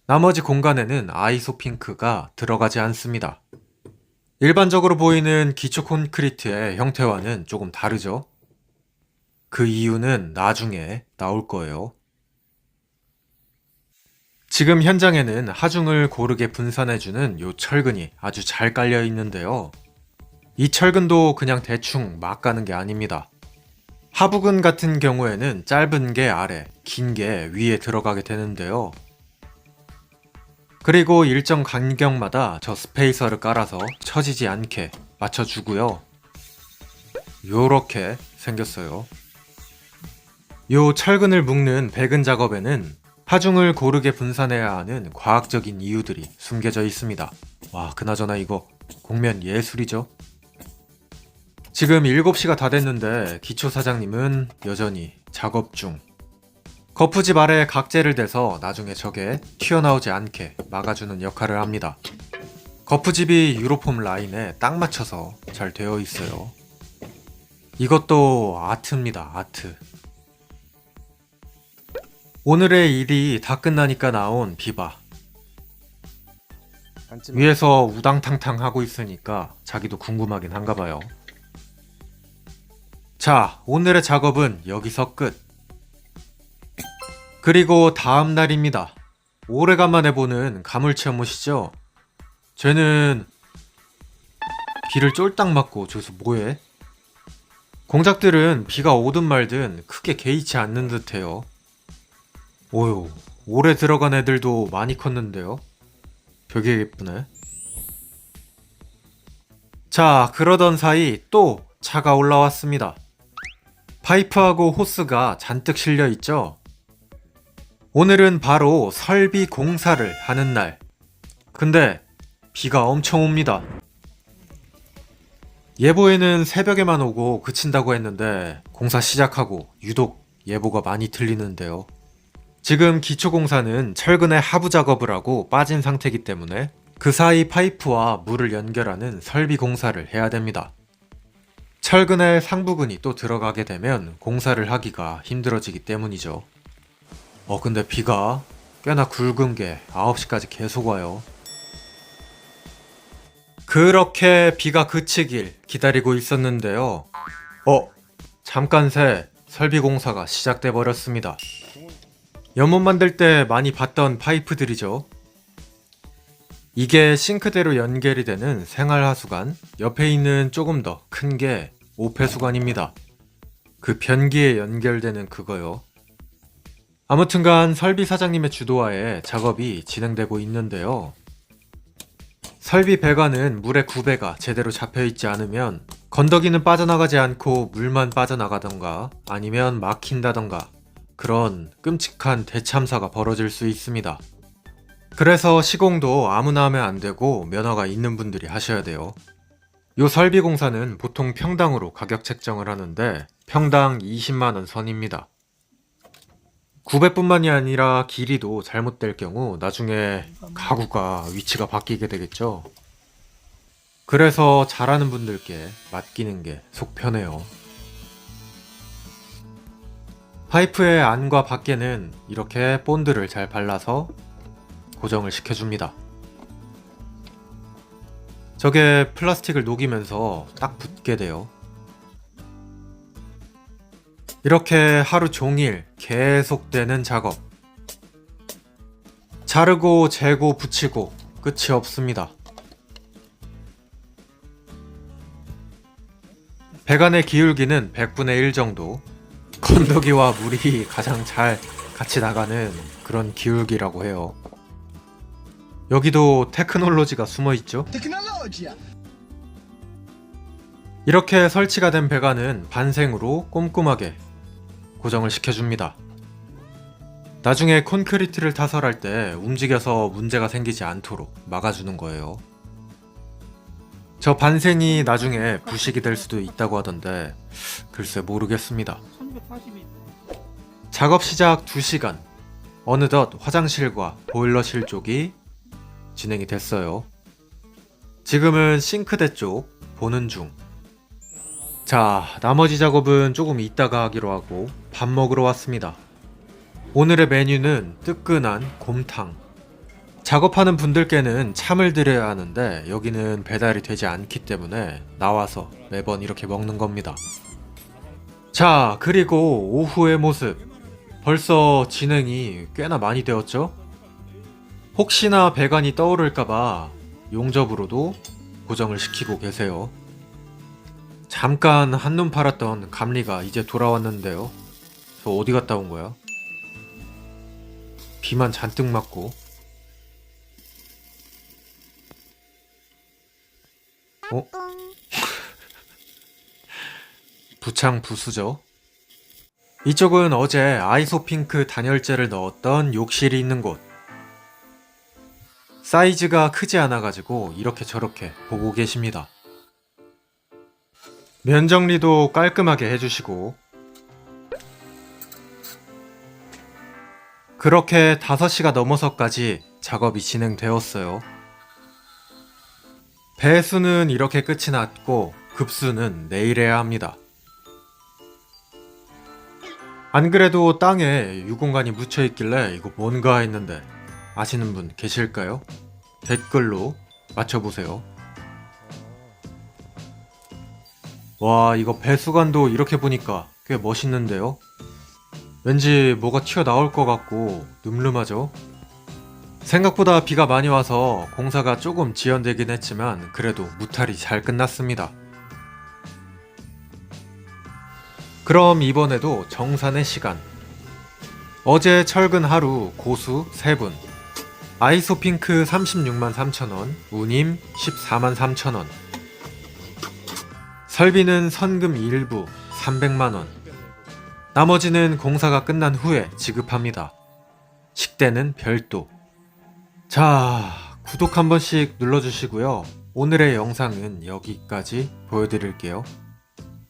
나머지 공간에는 아이소핑크가 들어가지 않습니다. 일반적으로 보이는 기초 콘크리트의 형태와는 조금 다르죠? 그 이유는 나중에 나올 거예요. 지금 현장에는 하중을 고르게 분산해주는 요 철근이 아주 잘 깔려 있는데요. 이 철근도 그냥 대충 막 가는 게 아닙니다. 하부근 같은 경우에는 짧은 게 아래, 긴 게 위에 들어가게 되는데요. 그리고 일정 간격마다 저 스페이서를 깔아서 처지지 않게 맞춰주고요. 요렇게 생겼어요. 요 철근을 묶는 배근 작업에는 하중을 고르게 분산해야 하는 과학적인 이유들이 숨겨져 있습니다. 와, 그나저나 이거 곡면 예술이죠? 지금 7시가 다 됐는데 기초 사장님은 여전히 작업 중. 거푸집 아래에 각재를 대서 나중에 저게 튀어나오지 않게 막아주는 역할을 합니다. 거푸집이 유로폼 라인에 딱 맞춰서 잘 되어 있어요. 이것도 아트입니다, 아트. 오늘의 일이 다 끝나니까 나온 비바. 앉지 마. 위에서 우당탕탕 하고 있으니까 자기도 궁금하긴 한가 봐요. 자, 오늘의 작업은 여기서 끝. 그리고 다음 날입니다. 오래간만에 보는 가물치어못이죠? 쟤는 비를 쫄딱 맞고 저기서 뭐해? 공작들은 비가 오든 말든 크게 개의치 않는 듯해요. 오유, 올해 들어간 애들도 많이 컸는데요. 되게 예쁘네. 자, 그러던 사이 또 차가 올라왔습니다. 파이프하고 호스가 잔뜩 실려 있죠? 오늘은 바로 설비 공사를 하는 날. 근데 비가 엄청 옵니다. 예보에는 새벽에만 오고 그친다고 했는데 공사 시작하고 유독 예보가 많이 틀리는데요. 지금 기초공사는 철근의 하부 작업을 하고 빠진 상태이기 때문에 그 사이 파이프와 물을 연결하는 설비 공사를 해야 됩니다. 철근의 상부근이 또 들어가게 되면 공사를 하기가 힘들어지기 때문이죠. 근데 비가 꽤나 굵은 게 9시까지 계속 와요. 그렇게 비가 그치길 기다리고 있었는데요. 잠깐 새 설비 공사가 시작돼 버렸습니다. 연못 만들 때 많이 봤던 파이프들이죠. 이게 싱크대로 연결이 되는 생활하수관, 옆에 있는 조금 더 큰 게 오폐수관입니다. 그 변기에 연결되는 그거요. 아무튼간 설비 사장님의 주도하에 작업이 진행되고 있는데요. 설비 배관은 물의 구배가 제대로 잡혀있지 않으면 건더기는 빠져나가지 않고 물만 빠져나가던가 아니면 막힌다던가 그런 끔찍한 대참사가 벌어질 수 있습니다. 그래서 시공도 아무나 하면 안 되고 면허가 있는 분들이 하셔야 돼요. 요 설비 공사는 보통 평당으로 가격 책정을 하는데 평당 20만원 선입니다. 구배뿐만이 아니라 길이도 잘못될 경우 나중에 가구가 위치가 바뀌게 되겠죠. 그래서 잘하는 분들께 맡기는 게 속 편해요. 파이프의 안과 밖에는 이렇게 본드를 잘 발라서 고정을 시켜줍니다. 저게 플라스틱을 녹이면서 딱 붙게 돼요. 이렇게 하루 종일 계속되는 작업. 자르고 재고 붙이고 끝이 없습니다. 배관의 기울기는 100분의 1 정도. 건더기와 물이 가장 잘 같이 나가는 그런 기울기라고 해요. 여기도 테크놀로지가 숨어 있죠. Tecnologia. 이렇게 설치가 된 배관은 반생으로 꼼꼼하게 고정을 시켜줍니다. 나중에 콘크리트를 타설할 때 움직여서 문제가 생기지 않도록 막아주는 거예요. 저 반생이 나중에 부식이 될 수도 있다고 하던데 글쎄 모르겠습니다. 작업 시작 2시간. 어느덧 화장실과 보일러실 쪽이 진행이 됐어요. 지금은 싱크대 쪽 보는 중. 자, 나머지 작업은 조금 이따가 하기로 하고 밥 먹으러 왔습니다. 오늘의 메뉴는 뜨끈한 곰탕. 작업하는 분들께는 참을 드려야 하는데 여기는 배달이 되지 않기 때문에 나와서 매번 이렇게 먹는 겁니다. 자, 그리고 오후의 모습. 벌써 진행이 꽤나 많이 되었죠? 혹시나 배관이 떠오를까봐 용접으로도 고정을 시키고 계세요. 잠깐 한눈 팔았던 감리가 이제 돌아왔는데요. 저 어디 갔다 온 거야? 비만 잔뜩 맞고. 어? 부창부수죠. 이쪽은 어제 아이소핑크 단열재를 넣었던 욕실이 있는 곳. 사이즈가 크지 않아가지고 이렇게 저렇게 보고 계십니다. 면 정리도 깔끔하게 해주시고, 그렇게 5시가 넘어서까지 작업이 진행되었어요. 배수는 이렇게 끝이 났고 급수는 내일 해야 합니다. 안 그래도 땅에 유공간이 묻혀 있길래 이거 뭔가 했는데 아시는 분 계실까요? 댓글로 맞춰보세요. 와, 이거 배수관도 이렇게 보니까 꽤 멋있는데요? 왠지 뭐가 튀어나올 것 같고 늠름하죠? 생각보다 비가 많이 와서 공사가 조금 지연되긴 했지만 그래도 무탈이 잘 끝났습니다. 그럼 이번에도 정산의 시간. 어제 철근 하루 고수 3분, 아이소핑크 36만 3천원, 운임 14만 3천원, 설비는 선금 일부 300만원, 나머지는 공사가 끝난 후에 지급합니다. 식대는 별도. 자, 구독 한 번씩 눌러주시고요. 오늘의 영상은 여기까지 보여드릴게요.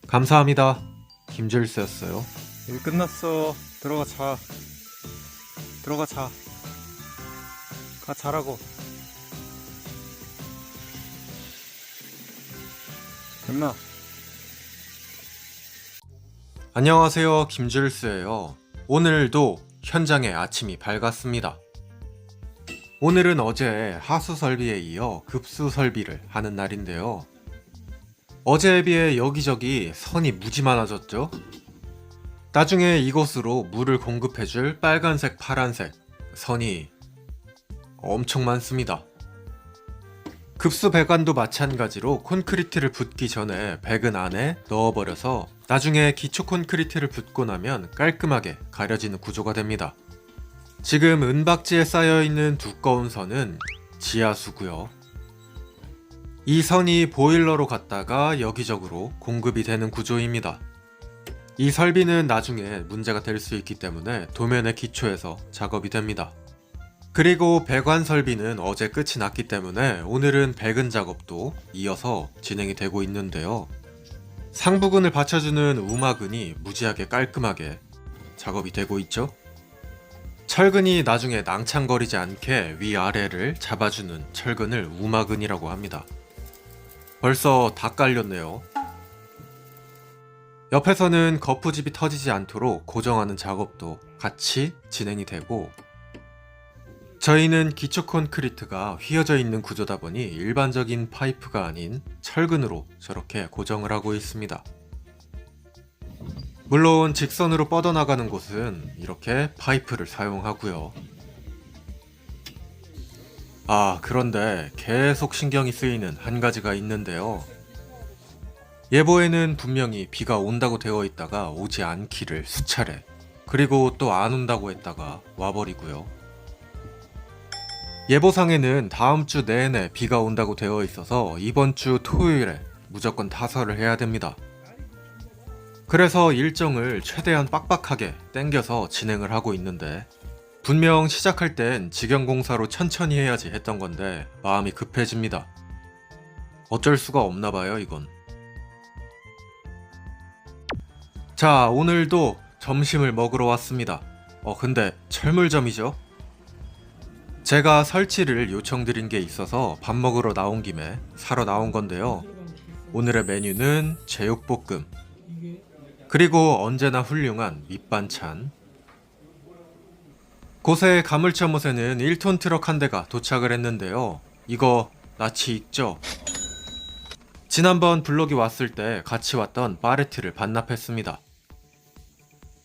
감사합니다. 김줄스였어요. 일 끝났어. 들어가 자. 들어가 자. 가 자라고. 됐나? 안녕하세요. 김줄스예요. 오늘도 현장에 아침이 밝았습니다. 오늘은 어제 하수 설비에 이어 급수 설비를 하는 날인데요. 어제에 비해 여기저기 선이 무지 많아졌죠? 나중에 이곳으로 물을 공급해줄 빨간색, 파란색 선이 엄청 많습니다. 급수 배관도 마찬가지로 콘크리트를 붓기 전에 배근 안에 넣어버려서 나중에 기초 콘크리트를 붓고 나면 깔끔하게 가려지는 구조가 됩니다. 지금 은박지에 쌓여있는 두꺼운 선은 지하수고요. 이 선이 보일러로 갔다가 여기저기로 공급이 되는 구조입니다. 이 설비는 나중에 문제가 될 수 있기 때문에 도면의 기초에서 작업이 됩니다. 그리고 배관 설비는 어제 끝이 났기 때문에 오늘은 배근 작업도 이어서 진행이 되고 있는데요. 상부근을 받쳐주는 우마근이 무지하게 깔끔하게 작업이 되고 있죠. 철근이 나중에 낭창거리지 않게 위아래를 잡아주는 철근을 우마근이라고 합니다. 벌써 다 깔렸네요. 옆에서는 거푸집이 터지지 않도록 고정하는 작업도 같이 진행이 되고, 저희는 기초 콘크리트가 휘어져 있는 구조다 보니 일반적인 파이프가 아닌 철근으로 저렇게 고정을 하고 있습니다. 물론 직선으로 뻗어나가는 곳은 이렇게 파이프를 사용하고요. 그런데 계속 신경이 쓰이는 한 가지가 있는데요. 예보에는 분명히 비가 온다고 되어 있다가 오지 않기를 수차례, 그리고 또 안 온다고 했다가 와버리고요. 예보상에는 다음 주 내내 비가 온다고 되어 있어서 이번 주 토요일에 무조건 타설을 해야 됩니다. 그래서 일정을 최대한 빡빡하게 땡겨서 진행을 하고 있는데, 분명 시작할 땐 직영공사로 천천히 해야지 했던 건데 마음이 급해집니다. 어쩔 수가 없나 봐요, 이건. 자, 오늘도 점심을 먹으러 왔습니다. 근데 철물점이죠? 제가 설치를 요청드린 게 있어서 밥 먹으러 나온 김에 사러 나온 건데요. 오늘의 메뉴는 제육볶음, 그리고 언제나 훌륭한 밑반찬. 곳에 가물쳐못에는 1톤 트럭 한 대가 도착을 했는데요. 이거 낯이 익죠? 지난번 블록이 왔을 때 같이 왔던 파레트를 반납했습니다.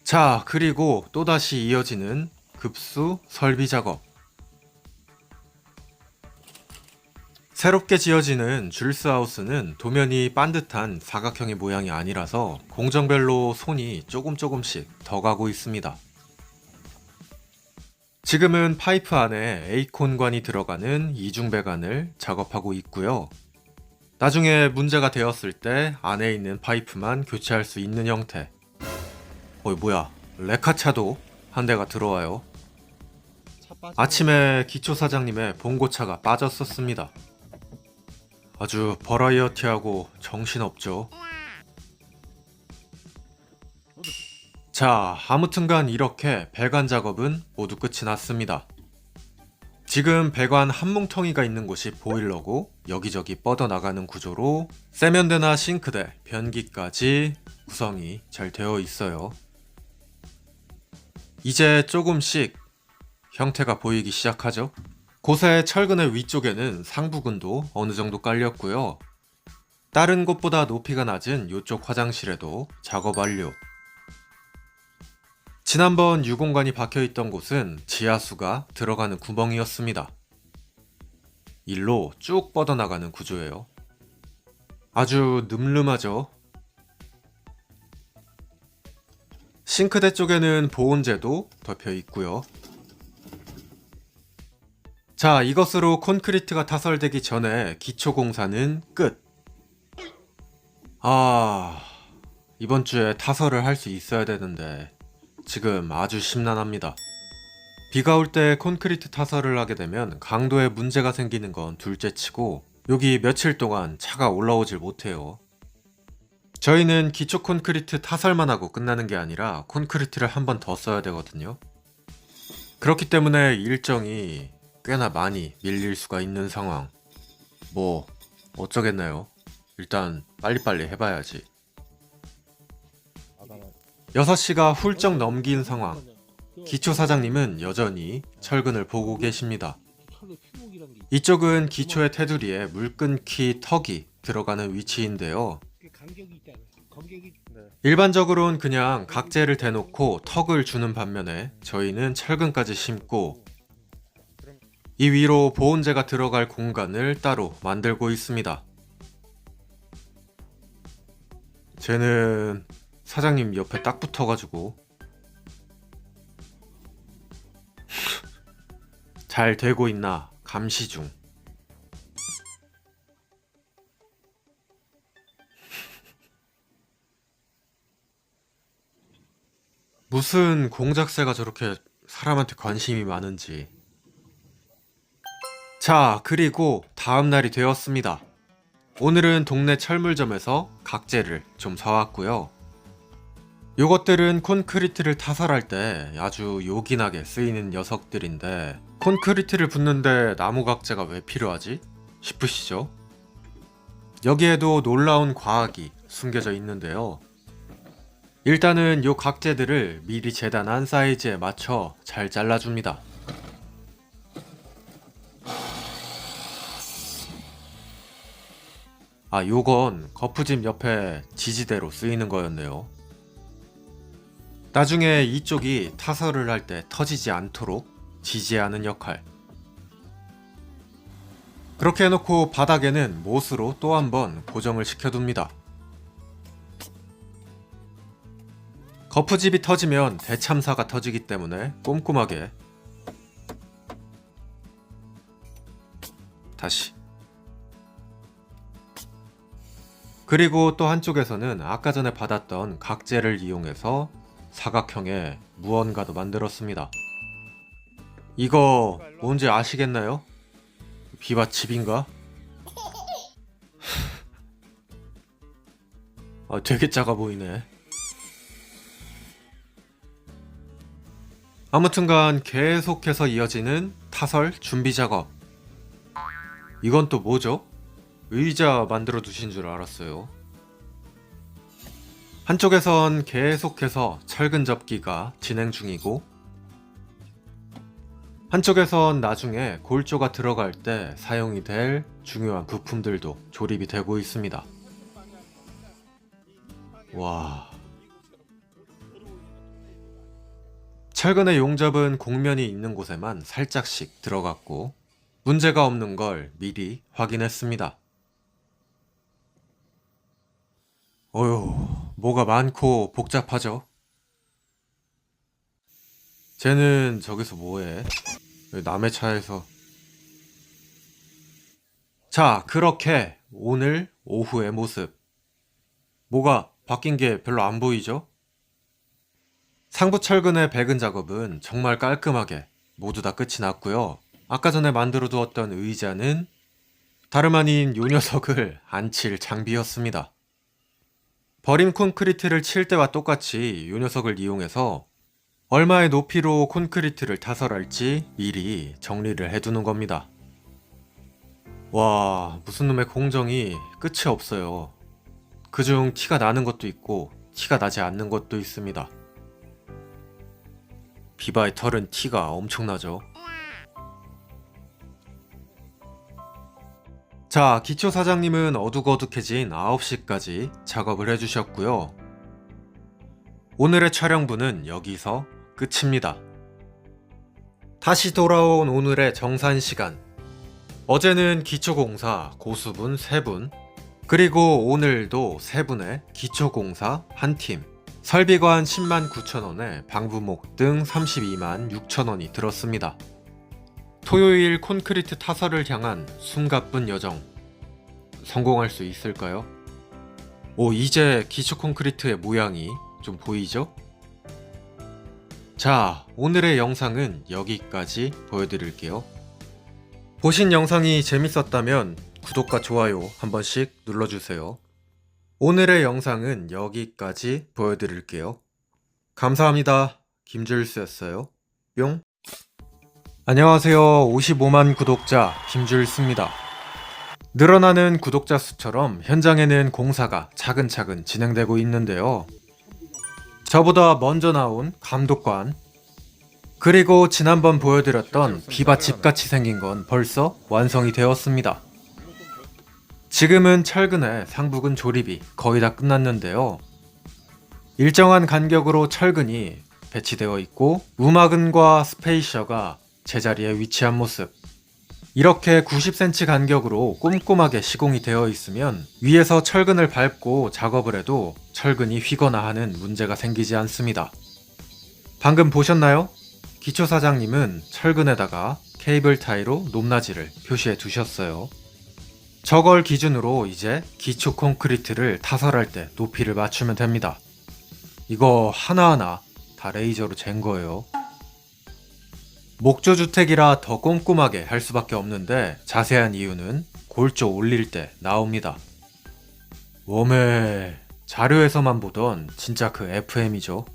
자, 그리고 또다시 이어지는 급수 설비 작업. 새롭게 지어지는 줄스하우스는 도면이 반듯한 사각형의 모양이 아니라서 공정별로 손이 조금씩 더 가고 있습니다. 지금은 파이프 안에 에이콘관이 들어가는 이중배관을 작업하고 있고요. 나중에 문제가 되었을 때 안에 있는 파이프만 교체할 수 있는 형태. 뭐야, 레카차도 한 대가 들어와요. 아침에 기초사장님의 봉고차가 빠졌었습니다. 아주 버라이어티하고 정신없죠. 자, 아무튼간 이렇게 배관 작업은 모두 끝이 났습니다. 지금 배관 한 뭉텅이가 있는 곳이 보일러고 여기저기 뻗어나가는 구조로 세면대나 싱크대, 변기까지 구성이 잘 되어 있어요. 이제 조금씩 형태가 보이기 시작하죠. 곳의 철근의 위쪽에는 상부근도 어느 정도 깔렸고요. 다른 곳보다 높이가 낮은 이쪽 화장실에도 작업 완료. 지난번 유공관이 박혀있던 곳은 지하수가 들어가는 구멍이었습니다. 일로 쭉 뻗어나가는 구조예요. 아주 늠름하죠. 싱크대 쪽에는 보온재도 덮여 있고요. 자, 이것으로 콘크리트가 타설되기 전에 기초공사는 끝. 이번 주에 타설을 할 수 있어야 되는데 지금 아주 심란합니다. 비가 올 때 콘크리트 타설을 하게 되면 강도에 문제가 생기는 건 둘째치고 여기 며칠 동안 차가 올라오질 못해요. 저희는 기초 콘크리트 타설만 하고 끝나는 게 아니라 콘크리트를 한 번 더 써야 되거든요. 그렇기 때문에 일정이 꽤나 많이 밀릴 수가 있는 상황. 어쩌겠나요? 일단 빨리빨리 해봐야지. 6시가 훌쩍 넘긴 상황. 기초사장님은 여전히 철근을 보고 계십니다. 이쪽은 기초의 테두리에 물 끊기 턱이 들어가는 위치인데요. 일반적으로는 그냥 각재를 대놓고 턱을 주는 반면에 저희는 철근까지 심고 이 위로 보온재가 들어갈 공간을 따로 만들고 있습니다. 쟤는 사장님 옆에 딱 붙어가지고 잘 되고 있나 감시 중. 무슨 공작새가 저렇게 사람한테 관심이 많은지. 자, 그리고 다음 날이 되었습니다. 오늘은 동네 철물점에서 각재를 좀 사왔고요. 요것들은 콘크리트를 타설할 때 아주 요긴하게 쓰이는 녀석들인데 콘크리트를 붓는데 나무 각재가 왜 필요하지? 싶으시죠? 여기에도 놀라운 과학이 숨겨져 있는데요. 일단은 요 각재들을 미리 재단한 사이즈에 맞춰 잘 잘라줍니다. 요건 거푸집 옆에 지지대로 쓰이는 거였네요. 나중에 이쪽이 타설을 할 때 터지지 않도록 지지하는 역할. 그렇게 해놓고 바닥에는 못으로 또 한 번 고정을 시켜둡니다. 거푸집이 터지면 대참사가 터지기 때문에 꼼꼼하게. 다시. 그리고 또 한쪽에서는 아까 전에 받았던 각재를 이용해서 사각형의 무언가도 만들었습니다. 이거 뭔지 아시겠나요? 비바칩인가? 되게 작아 보이네. 아무튼간 계속해서 이어지는 타설 준비 작업. 이건 또 뭐죠? 의자 만들어 두신 줄 알았어요. 한쪽에선 계속해서 철근 접기가 진행 중이고 한쪽에선 나중에 골조가 들어갈 때 사용이 될 중요한 부품들도 조립이 되고 있습니다. 와. 철근의 용접은 곡면이 있는 곳에만 살짝씩 들어갔고 문제가 없는 걸 미리 확인했습니다. 어휴, 뭐가 많고 복잡하죠? 쟤는 저기서 뭐해? 왜 남의 차에서. 자, 그렇게 오늘 오후의 모습. 뭐가 바뀐 게 별로 안 보이죠? 상부 철근의 배근 작업은 정말 깔끔하게 모두 다 끝이 났고요. 아까 전에 만들어 두었던 의자는 다름 아닌 요 녀석을 앉힐 장비였습니다. 버린 콘크리트를 칠 때와 똑같이 요 녀석을 이용해서 얼마의 높이로 콘크리트를 타설할지 미리 정리를 해두는 겁니다. 와, 무슨 놈의 공정이 끝이 없어요. 그중 티가 나는 것도 있고 티가 나지 않는 것도 있습니다. 비바의 털은 티가 엄청나죠. 자, 기초 사장님은 어둑어둑해진 9시까지 작업을 해주셨고요. 오늘의 촬영분은 여기서 끝입니다. 다시 돌아온 오늘의 정산 시간. 어제는 기초공사 고수분 3분, 그리고 오늘도 3분의 기초공사 1팀, 설비관 10만 9천원에 방부목 등 32만 6천원이 들었습니다. 토요일 콘크리트 타설을 향한 숨가쁜 여정, 성공할 수 있을까요? 오, 이제 기초 콘크리트의 모양이 좀 보이죠? 자, 오늘의 영상은 여기까지 보여드릴게요. 보신 영상이 재밌었다면 구독과 좋아요 한 번씩 눌러주세요. 오늘의 영상은 여기까지 보여드릴게요. 감사합니다. 김줄수였어요. 뿅. 안녕하세요. 55만 구독자 김줄수입니다. 늘어나는 구독자 수처럼 현장에는 공사가 차근차근 진행되고 있는데요. 저보다 먼저 나온 감독관, 그리고 지난번 보여드렸던 비바 집같이 생긴 건 벌써 완성이 되었습니다. 지금은 철근의 상부근 조립이 거의 다 끝났는데요. 일정한 간격으로 철근이 배치되어 있고 우마근과 스페이셔가 제자리에 위치한 모습. 이렇게 90cm 간격으로 꼼꼼하게 시공이 되어 있으면 위에서 철근을 밟고 작업을 해도 철근이 휘거나 하는 문제가 생기지 않습니다. 방금 보셨나요? 기초사장님은 철근에다가 케이블 타이로 높낮이를 표시해 두셨어요. 저걸 기준으로 이제 기초 콘크리트를 타설할 때 높이를 맞추면 됩니다. 이거 하나하나 다 레이저로 잰 거예요. 목조주택이라 더 꼼꼼하게 할 수밖에 없는데 자세한 이유는 골조 올릴 때 나옵니다. 웜에 자료에서만 보던 진짜 그 FM이죠.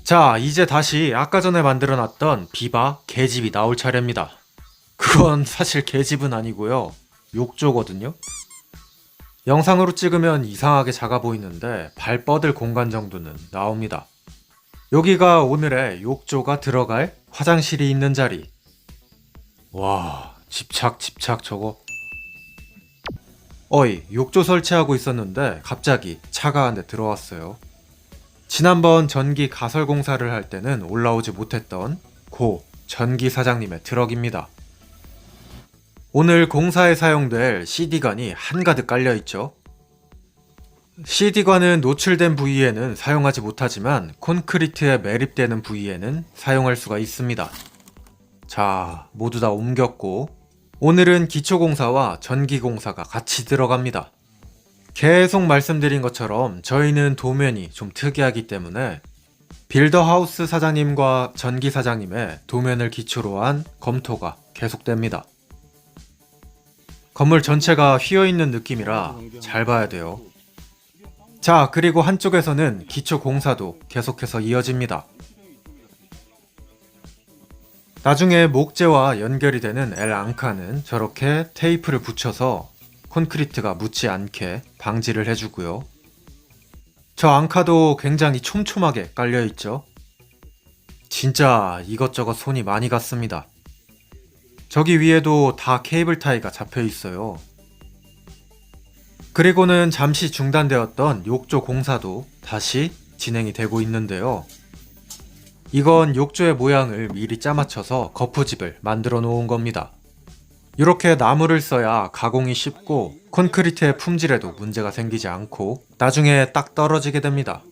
자, 이제 다시 아까 전에 만들어놨던 비바 계집이 나올 차례입니다. 그건 사실 계집은 아니고요. 욕조거든요. 영상으로 찍으면 이상하게 작아 보이는데 발 뻗을 공간 정도는 나옵니다. 여기가 오늘의 욕조가 들어갈 화장실이 있는 자리. 와, 집착 저거. 어이, 욕조 설치하고 있었는데 갑자기 차가 한 대 들어왔어요. 지난번 전기 가설 공사를 할 때는 올라오지 못했던 고 전기 사장님의 트럭입니다. 오늘 공사에 사용될 CD관이 한가득 깔려있죠. CD관은 노출된 부위에는 사용하지 못하지만 콘크리트에 매립되는 부위에는 사용할 수가 있습니다. 자, 모두 다 옮겼고 오늘은 기초공사와 전기공사가 같이 들어갑니다. 계속 말씀드린 것처럼 저희는 도면이 좀 특이하기 때문에 빌더하우스 사장님과 전기 사장님의 도면을 기초로 한 검토가 계속됩니다. 건물 전체가 휘어있는 느낌이라 잘 봐야 돼요. 자, 그리고 한쪽에서는 기초 공사도 계속해서 이어집니다. 나중에 목재와 연결이 되는 L 앙카는 저렇게 테이프를 붙여서 콘크리트가 묻지 않게 방지를 해주고요. 저 앙카도 굉장히 촘촘하게 깔려있죠. 진짜 이것저것 손이 많이 갔습니다. 저기 위에도 다 케이블 타이가 잡혀 있어요. 그리고는 잠시 중단되었던 욕조 공사도 다시 진행이 되고 있는데요. 이건 욕조의 모양을 미리 짜맞춰서 거푸집을 만들어 놓은 겁니다. 이렇게 나무를 써야 가공이 쉽고 콘크리트의 품질에도 문제가 생기지 않고 나중에 딱 떨어지게 됩니다.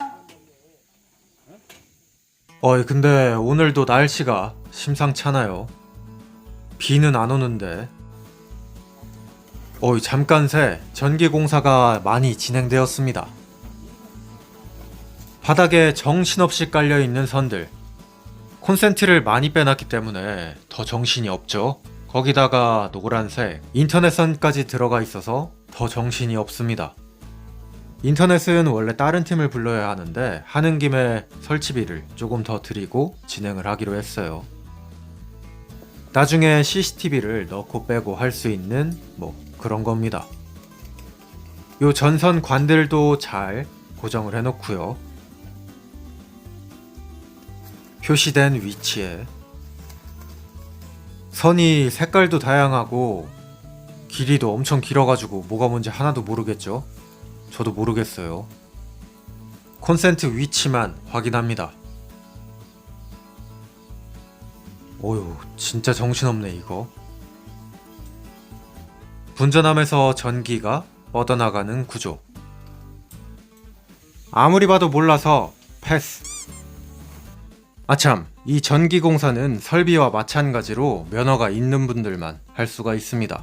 근데 오늘도 날씨가 심상찮아요. 비는 안 오는데. 잠깐 새 전기 공사가 많이 진행되었습니다. 바닥에 정신없이 깔려있는 선들. 콘센트를 많이 빼놨기 때문에 더 정신이 없죠. 거기다가 노란색 인터넷선까지 들어가 있어서 더 정신이 없습니다. 인터넷은 원래 다른 팀을 불러야 하는데 하는 김에 설치비를 조금 더 드리고 진행을 하기로 했어요. 나중에 CCTV를 넣고 빼고 할 수 있는 그런 겁니다. 요 전선 관들도 잘 고정을 해놓고요. 표시된 위치에 선이 색깔도 다양하고 길이도 엄청 길어가지고 뭐가 뭔지 하나도 모르겠죠? 저도 모르겠어요. 콘센트 위치만 확인합니다. 오유, 진짜 정신없네 이거. 분전함에서 전기가 뻗어나가는 구조. 아무리 봐도 몰라서 패스. 아참, 이 전기공사는 설비와 마찬가지로 면허가 있는 분들만 할 수가 있습니다.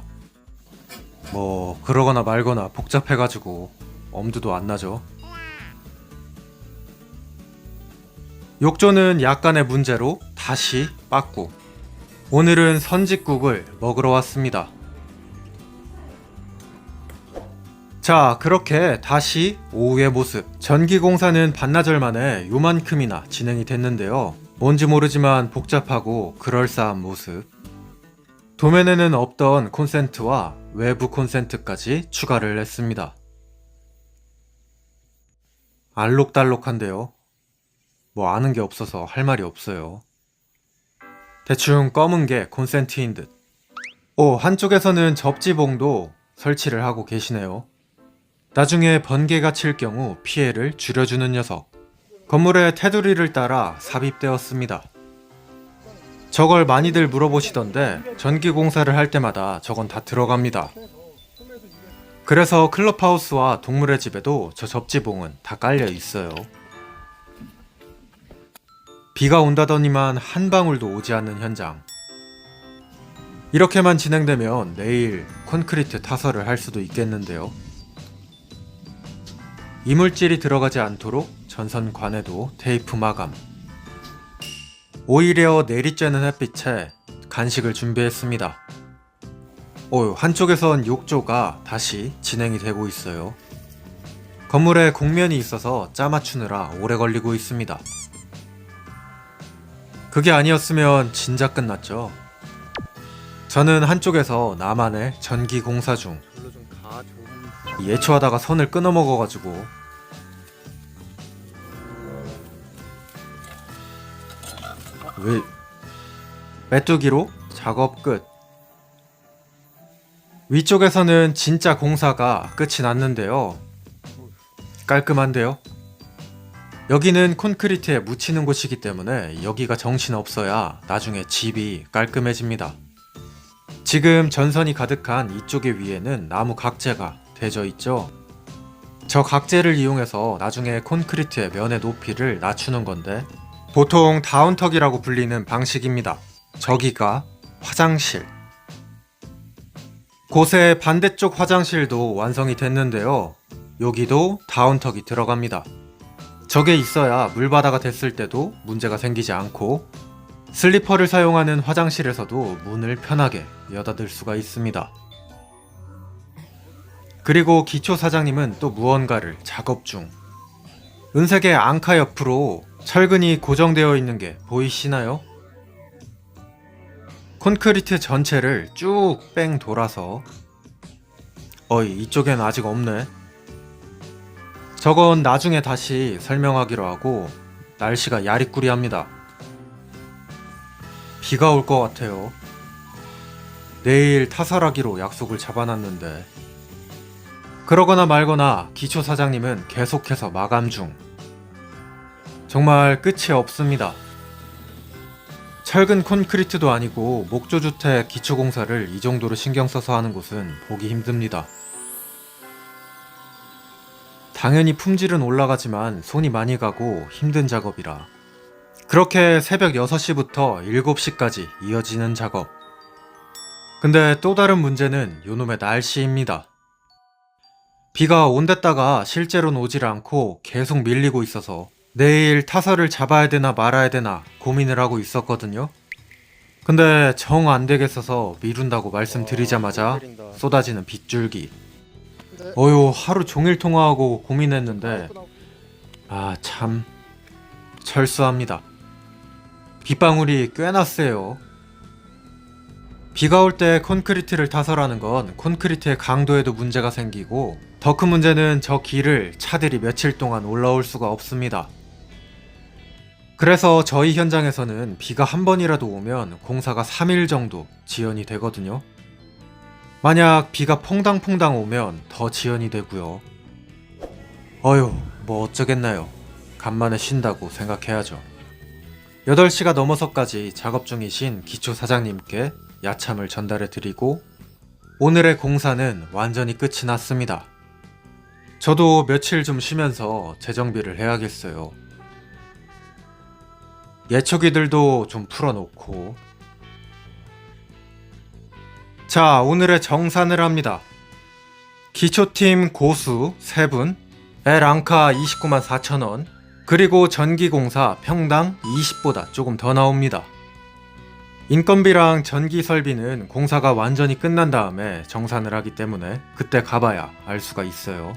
그러거나 말거나 복잡해가지고 엄두도 안 나죠. 욕조는 약간의 문제로 다시 빠꾸. 오늘은 선짓국을 먹으러 왔습니다. 자, 그렇게 다시 오후의 모습. 전기공사는 반나절 만에 요만큼이나 진행이 됐는데요. 뭔지 모르지만 복잡하고 그럴싸한 모습. 도면에는 없던 콘센트와 외부 콘센트까지 추가를 했습니다. 알록달록한데요. 아는 게 없어서 할 말이 없어요. 대충 검은 게 콘센트인 듯. 한쪽에서는 접지봉도 설치를 하고 계시네요. 나중에 번개가 칠 경우 피해를 줄여주는 녀석. 건물의 테두리를 따라 삽입되었습니다. 저걸 많이들 물어보시던데 전기공사를 할 때마다 저건 다 들어갑니다. 그래서 클럽하우스와 동물의 집에도 저 접지봉은 다 깔려 있어요. 비가 온다더니만 한 방울도 오지 않는 현장. 이렇게만 진행되면 내일 콘크리트 타설을 할 수도 있겠는데요. 이물질이 들어가지 않도록 전선관에도 테이프 마감. 오히려 내리쬐는 햇빛에 간식을 준비했습니다. 한쪽에선 욕조가 다시 진행이 되고 있어요. 건물에 곡면이 있어서 짜맞추느라 오래 걸리고 있습니다. 그게 아니었으면 진작 끝났죠. 저는 한쪽에서 나만의 전기 공사 중. 별로 좀 가, 좀. 예초하다가 선을 끊어 먹어가지고. 메뚜기로 작업 끝. 위쪽에서는 진짜 공사가 끝이 났는데요. 깔끔한데요? 여기는 콘크리트에 묻히는 곳이기 때문에 여기가 정신없어야 나중에 집이 깔끔해집니다. 지금 전선이 가득한 이쪽의 위에는 나무 각재가 대져 있죠. 저 각재를 이용해서 나중에 콘크리트의 면의 높이를 낮추는 건데 보통 다운턱이라고 불리는 방식입니다. 저기가 화장실. 곳의 반대쪽 화장실도 완성이 됐는데요. 여기도 다운턱이 들어갑니다. 저게 있어야 물바다가 됐을 때도 문제가 생기지 않고 슬리퍼를 사용하는 화장실에서도 문을 편하게 여닫을 수가 있습니다. 그리고 기초 사장님은 또 무언가를 작업 중. 은색의 앙카 옆으로 철근이 고정되어 있는 게 보이시나요? 콘크리트 전체를 쭉 뺑 돌아서 이쪽엔 아직 없네. 저건 나중에 다시 설명하기로 하고 날씨가 야리꾸리합니다. 비가 올 것 같아요. 내일 타설하기로 약속을 잡아놨는데 그러거나 말거나 기초 사장님은 계속해서 마감 중. 정말 끝이 없습니다. 철근 콘크리트도 아니고 목조주택 기초공사를 이 정도로 신경 써서 하는 곳은 보기 힘듭니다. 당연히 품질은 올라가지만 손이 많이 가고 힘든 작업이라 그렇게 새벽 6시부터 7시까지 이어지는 작업. 근데 또 다른 문제는 요놈의 날씨입니다. 비가 온댔다가 실제로는 오질 않고 계속 밀리고 있어서 내일 타설을 잡아야 되나 말아야 되나 고민을 하고 있었거든요. 근데 정 안 되겠어서 미룬다고 말씀드리자마자 쏟아지는 빗줄기. 어휴, 하루 종일 통화하고 고민했는데 참 철수합니다. 빗방울이 꽤나 세요. 비가 올 때 콘크리트를 타설하는 건 콘크리트의 강도에도 문제가 생기고 더 큰 문제는 저 길을 차들이 며칠 동안 올라올 수가 없습니다. 그래서 저희 현장에서는 비가 한 번이라도 오면 공사가 3일 정도 지연이 되거든요. 만약 비가 퐁당퐁당 오면 더 지연이 되고요. 어휴, 뭐 어쩌겠나요. 간만에 쉰다고 생각해야죠. 8시가 넘어서까지 작업 중이신 기초 사장님께 야참을 전달해 드리고 오늘의 공사는 완전히 끝이 났습니다. 저도 며칠 좀 쉬면서 재정비를 해야겠어요. 예초기들도 좀 풀어놓고. 자, 오늘의 정산을 합니다. 기초팀 고수 3분, L앙카 29만 4천원, 그리고 전기공사 평당 20보다 조금 더 나옵니다. 인건비랑 전기 설비는 공사가 완전히 끝난 다음에 정산을 하기 때문에 그때 가봐야 알 수가 있어요.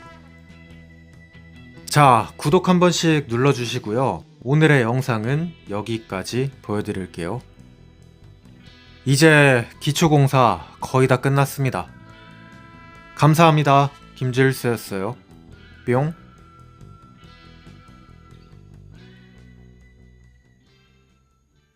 자, 구독 한 번씩 눌러주시고요. 오늘의 영상은 여기까지 보여드릴게요. 이제 기초공사 거의 다 끝났습니다. 감사합니다. 김질수였어요. 뿅.